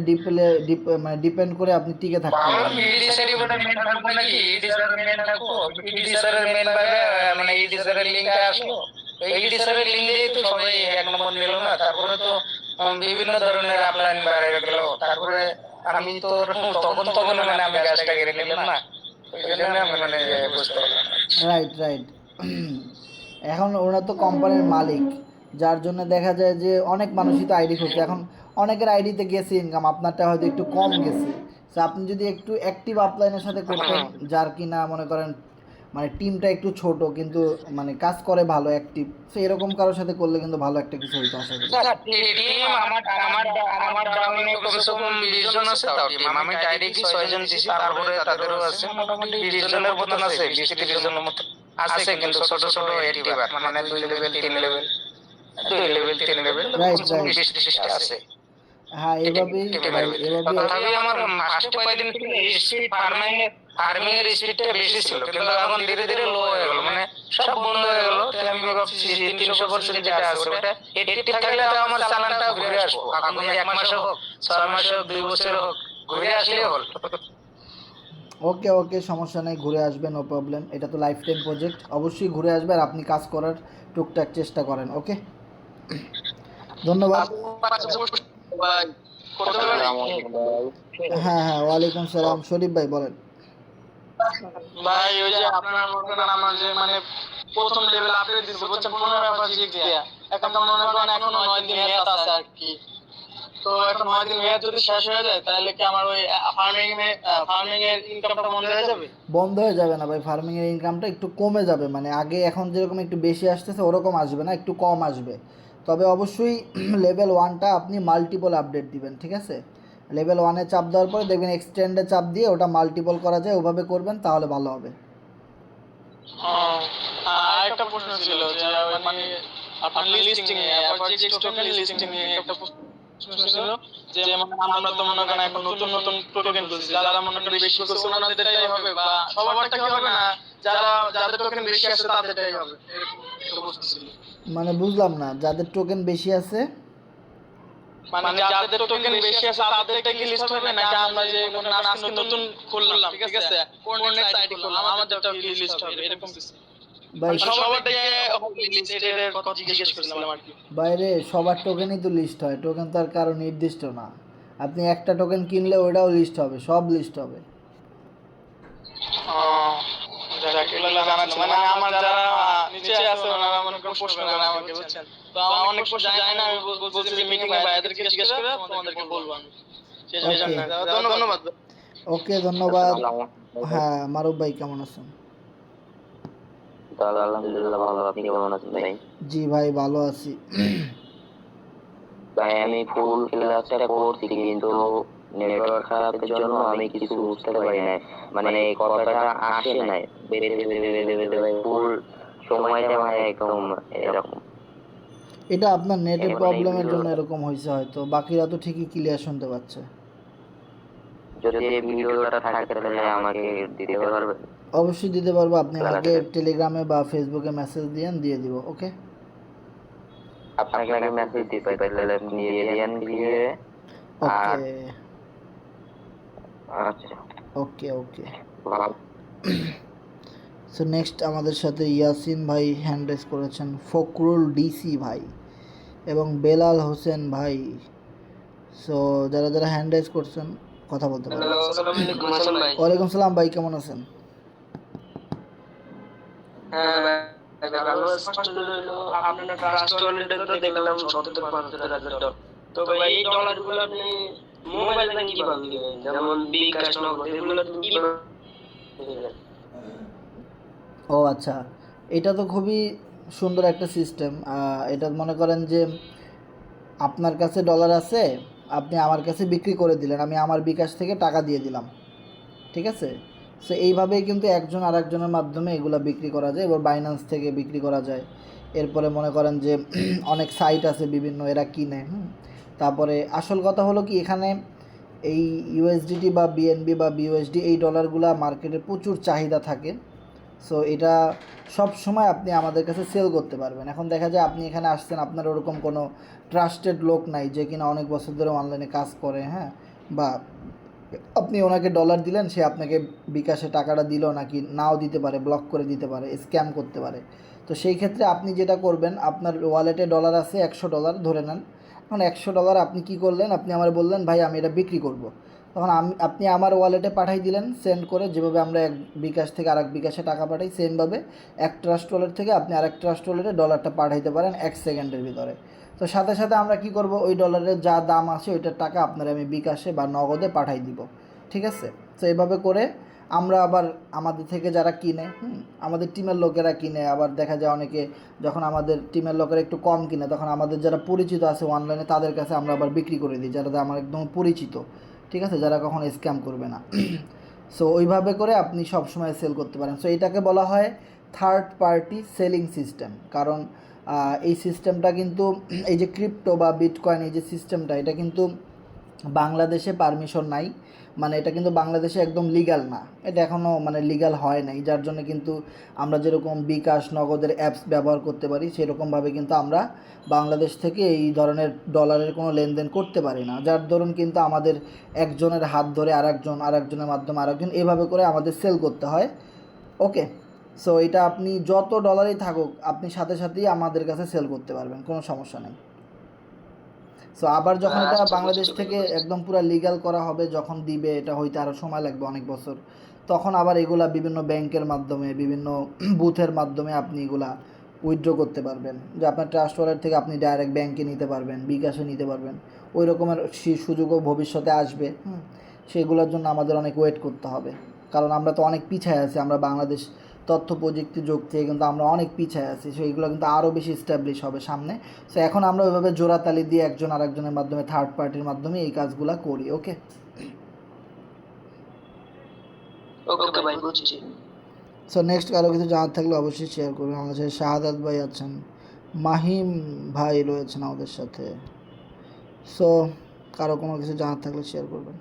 ডিপেন্ড করে আপনি টিকে থাকতে পারবেন। ইডি স্যারের ওটা মেন থাকবে নাকি? ইডি স্যারের মেন থাকো, ইডি স্যারের মেন ভাবে মানে ইডি স্যারের লিংকটা আসলো, ইডি স্যারের লিংক দিয়ে তো সবাই এক নম্বর নিল না। তারপরে তো বিভিন্ন ধরনের আপলাইন বাইরে গেল, তারপরে আমি তো তখন মানে আমি গাছটা কেড়ে নিলাম না, ওই জন্য আমি মানে বুঝতে পারলাম না। রাইট এখন ওরা তো কোম্পানির মালিক, যার জন্য দেখা যায় যে অনেক মানুষই তো আইডি খুঁজছে। এখন অনেকের আইডিতে গেছে ইনকাম, আপনারটা হয়তো একটু কম গেছে। তো আপনি যদি একটু অ্যাক্টিভ আপলাইনের সাথে করতেন, যার কিনা মনে করেন মানে টিমটা একটু ছোট কিন্তু মানে কাজ করে ভালো, অ্যাক্টিভ, সো এরকম কারোর সাথে করলে কিন্তু ভালো একটা কিছু হইতো আশা করি। টিম আমার ডাউনে কমসে কম 20 জন আছে, তাও টিম আমি ডাইরেক্টলি 6 জন দিছি, তারপরে তাদেরও আছে মোটামুটি 20 জনের মতন আছে, 20-30 জনের মতন আছে, কিন্তু ছোট ছোট অ্যাক্টিভার মানে 2 level 3 level 2 level 3 level Right, right. বিশিষ্ট আছে। হ্যাঁ এভাবেই ভাই, এভাবেই তথাপি আমার ফার্স্টে কয়েকদিন ছিল স্পিড ফার্মিং এর স্পিডটা বেশি ছিল, কিন্তু এখন ধীরে ধীরে লো হয়ে গেল, মানে সব বন্ধ হয়ে গেল। তাই আমি ভাবছি যে 300% যেটা আছে ওটা এডিটিভ থাকলে তো আমার চালানটা ঘুরে আসবো, এখন 1 মাস হোক 6 মাস হোক 2 বছর হোক ঘুরে আসলে হল। ওকে ওকে, সমস্যা নেই, ঘুরে আসবে, নো প্রবলেম। এটা তো লাইফ টাইম প্রজেক্ট, অবশ্যই ঘুরে আসবে। আর আপনি কাজ করার টুকটাক চেষ্টা করেন। ওকে, ধন্যবাদ। ভাই করতে পারি? হ্যাঁ হ্যাঁ, ওয়ালাইকুম সালাম। শরীফ ভাই বলেন। ভাই ওই যে আপনার মনে করেন আমার যে মানে প্রথম লেভেল আপডেট দিচ্ছে বুঝছেন 15% দিয়া, এখন তো মনে করেন এখনো 9 দিন মেয়াদ আছে আর কি। তো এখন 9 দিন মেয়াদ যদি শেষ হয়ে যায় তাহলে কি আমার ওই ফার্মিং এর ইনকামটা বন্ধ হয়ে যাবে? বন্ধ হয়ে যাবে না ভাই, ফার্মিংয়ের ইনকামটা একটু কমে যাবে, মানে আগে এখন যেরকম একটু বেশি আসতেছে ওরকম আসবে না, একটু কম আসবে। তবে অবশ্যই লেভেল 1টা আপনি মাল্টিপল আপডেট দিবেন, ঠিক আছে? লেভেল 1-এ চাপ দেওয়ার পরে দেখবেন এক্সটেন্ডে চাপ দিয়ে ওটা মাল্টিপল করা যায়, ওভাবে করবেন তাহলে ভালো হবে। আর একটা প্রশ্ন ছিল যে মানে আপনার লিস্টিং এ অ্যাপারচি টোকেন লিস্টিং এ একটা প্রশ্ন ছিল যে মানে আমরা তো মনে করেন এখন নতুন নতুন টোকেন খুলছি, যারা মনে করেন বেশি করছে ওনাদেরটাই হবে বা সবারটা কি হবে না, যাদের টোকেন বেশি আছে তাদেরটাই হবে, এরকম একটা প্রশ্ন ছিল। মানে বুঝলাম না, যাদের টোকেন বেশি আছে মানে যাদের টোকেন বেশি আছে তাদেরটা কি লিস্ট হবে নাকি আমরা যে মনে করেন আজকে নতুন খুললাম ঠিক আছে কোর্নেক্স আইডি করলাম আমাদেরটাও কি লিস্ট হবে এরকম কিছু? ভাই, সবারটাকে লিস্টের কথা জিজ্ঞেস করছিলাম আর কি। বাইরে সবার টোকেনই তো লিস্ট হয়, টোকেন তো আর কারো নির্দিষ্ট না। আপনি একটা টোকেন কিনলে ওটাও লিস্ট হবে, সব লিস্ট হবে। মানে আমার যারা নিচে আছে ওনারা মনে করেন প্রশ্ন করে আমাকে বুঝছেন, তো অনেক প্রশ্ন জানি না, আমি বলছি যে মিটিং এ ভাইদেরকে জিজ্ঞেস করে তোমাদেরকে বলবো আমি। সেই জন্য ধন্যবাদ। ওকে, ধন্যবাদ। হ্যাঁ, মারুফ ভাই কেমন আছেন? আলহামদুলিল্লাহ ভালো, আপনি কেমন আছেন ভাই? জি ভাই, ভালো আছি। ভাই আমি ফুল ক্লাসটা করছি কিন্তু নেটওয়ার্ক খারাপের জন্য আমি কিছু বুঝতে পারি না, মানে কথাটা আসে নাই, বেড়ে ভাই ফুল সময় দেওয়া একদম এরকম। এটা আপনার নেটের প্রবলেমের জন্য এরকম হয়েছে হয়তো, বাকিরা তো ঠিকই ক্লিয়ার শুনতে পাচ্ছে। যদি এই ভিডিওটা থাকে তাহলে আমাকে দিতে পারবেন? অবশ্যই দিতে পারবো, আপনি আমাকে টেলিগ্রামে বা ফেসবুকে মেসেজ দিয়ে দিব। ওকে, আপনাকে আগে মেসেজ দিতে তাহলে আপনি দিয়ে দেন দিয়ে। ওকে আচ্ছা ওকে ওকে। ভালো। সো নেক্সট আমাদের সাথে ইয়াসিন ভাই হ্যান্ড রেজ করেছেন, ফকরুল ডিসি ভাই এবং বেলাল হোসেন ভাই। সো যারা যারা হ্যান্ড রেজ করছেন কথা বলতে পারেন। আসসালামু আলাইকুম হাসান ভাই। ওয়ালাইকুম সালাম ভাই, কেমন আছেন? হ্যাঁ ভাই ভালো আছি। ফার্স্ট হলো আপনার ট্রাস্ট ওয়ালেটে তো দেখলাম ৭০-৭৫,০০০ ডলার। তো ভাই এই ডলারগুলো আপনি মোবাইল ব্যাংকে কিভাবে দিবেন? যেমন বিকাশ নগদ এগুলো আপনি কিভাবে দিবেন? ও আচ্ছা, এটা তো খুবই সুন্দর একটা সিস্টেম। এটা মনে করেন যে আপনার কাছে ডলার আছে, আপনি আমার কাছে বিক্রি করে দিলেন, আমি আমার বিকাশ থেকে টাকা দিয়ে দিলাম, ঠিক আছে? সো এইভাবেই কিন্তু একজন আর একজনের মাধ্যমে এগুলো বিক্রি করা যায়। এবার বাইন্যান্স থেকে বিক্রি করা যায়। এরপরে মনে করেন যে অনেক সাইট আছে বিভিন্ন, এরা কিনে। তারপরে আসল কথা হলো কি, এখানে এই ইউএসডিটি বা বিএনবি বা বিউএসডি এই ডলারগুলো মার্কেটে প্রচুর চাহিদা থাকে। সো এটা সব সময় আপনি আমাদের কাছে সেল করতে পারবেন। এখন দেখা যায় আপনি এখানে আসছেন, আপনার ওরকম কোনো ট্রাস্টেড লোক নাই যে কিনা অনেক বছর ধরে অনলাইনে কাজ করে, হ্যাঁ, বা আপনি ওনাকে ডলার দিলেন, সে আপনাকে বিকাশে টাকাটা দিল নাকি নাও দিতে পারে, ব্লক করে দিতে পারে, স্ক্যাম করতে পারে। তো সেই ক্ষেত্রে আপনি যেটা করবেন, আপনার ওয়ালেটে ডলার আছে $100 ধরে নেন। এখন $100 আপনি কি করলেন, আপনি আমার বললেন ভাই আমি এটা বিক্রি করব। তখন আপনি আমার ওয়ালেটে পাঠাই দিলেন সেন্ড করে, যেভাবে আমরা এক বিকাশ থেকে আরেক বিকাশে টাকা পাঠাই, সেমভাবে এক ট্রাস্ট ওয়ালেট থেকে আপনি আরেক ট্রাস্ট ওয়ালেটে ডলারটা পাঠাইতে পারেন 1 সেকেন্ডের ভিতরে। তো সাথে সাথে আমরা কি করব, ওই ডলারের যা দাম আছে ওইটার টাকা আপনার আমি বিকাশে বা নগদে পাঠাই দিব, ঠিক আছে? তো এইভাবে করে আমরা আবার আমাদের থেকে যারা কিনে, আমাদের টিমের লোকেরা কিনে, আবার দেখা যায় অনেকে যখন আমাদের টিমের লোকেরা একটু কম কিনে, তখন আমাদের যারা পরিচিত আছে অনলাইনে তাদের কাছে আমরা আবার বিক্রি করে দিই, যারা আমার একদম পরিচিত, ঠিক আছে, যারা কখনো স্ক্যাম করবে না। সো ওইভাবে করে আপনি সব সময় সেল করতে পারেন। সো এটাকে বলা হয় থার্ড পার্টি সেলিং সিস্টেম। কারণ এই সিস্টেমটা কিন্তু এই যে ক্রিপ্টো বা বিটকয়েন এই যে সিস্টেমটা এটা কিন্তু বাংলাদেশে পারমিশন নাই, মানে এটা কিন্তু বাংলাদেশে একদম লিগ্যাল না, এটা এখনও মানে লিগ্যাল হয় নাই, যার জন্য কিন্তু আমরা যেরকম বিকাশ নগদের অ্যাপস ব্যবহার করতে পারি সেরকমভাবে কিন্তু আমরা বাংলাদেশ থেকে এই ধরনের ডলারের কোনো লেনদেন করতে পারি না, যার দরুন কিন্তু আমাদের একজনের হাত ধরে আরেকজনের মাধ্যমে আরেকজন এভাবে করে আমাদের সেল করতে হয়। ওকে, সো এটা আপনি যত ডলারই থাকুক আপনি সাথে সাথেই আমাদের কাছে সেল করতে পারবেন, কোনো সমস্যা নেই। সো আবার যখন এটা বাংলাদেশ থেকে একদম পুরো লিগ্যাল করা হবে, যখন দিবে, এটা হইতে আরও সময় লাগবে অনেক বছর, তখন আবার এগুলা বিভিন্ন ব্যাংকের মাধ্যমে বিভিন্ন বুথের মাধ্যমে আপনি এগুলা উইথড্র করতে পারবেন, যে আপনার ট্রাস্ট ওয়ালেট থেকে আপনি ডাইরেক্ট ব্যাংকে নিতে পারবেন, বিকাশে নিতে পারবেন, ওই রকমের সুযোগও ভবিষ্যতে আসবে। সেগুলোর জন্য আমাদের অনেক ওয়েট করতে হবে, কারণ আমরা তো অনেক পিছায় আছি, আমরা বাংলাদেশ তথ্য প্রযুক্তি যুগ থেকে কিন্তু আমরা অনেক পিছায় আছি, সো এগুলো কিন্তু আরও বেশি এস্টাবলিশ হবে সামনে। সো এখন আমরা ওইভাবে জোড়াতালি দিয়ে একজন আরেকজনের মাধ্যমে থার্ড পার্টির মাধ্যমে এই কাজগুলো করি। ওকে, ওকে ভাই বুঝছি। সো নেক্সট কারো কিছু জানার থাকলে অবশ্যই শেয়ার করবেন। আমাদের সাথে শাহাদাত ভাই আছেন, মাহিম ভাই রয়েছেন আমাদের সাথে। সো কারো কোনো কিছু জানার থাকলে শেয়ার করবেন।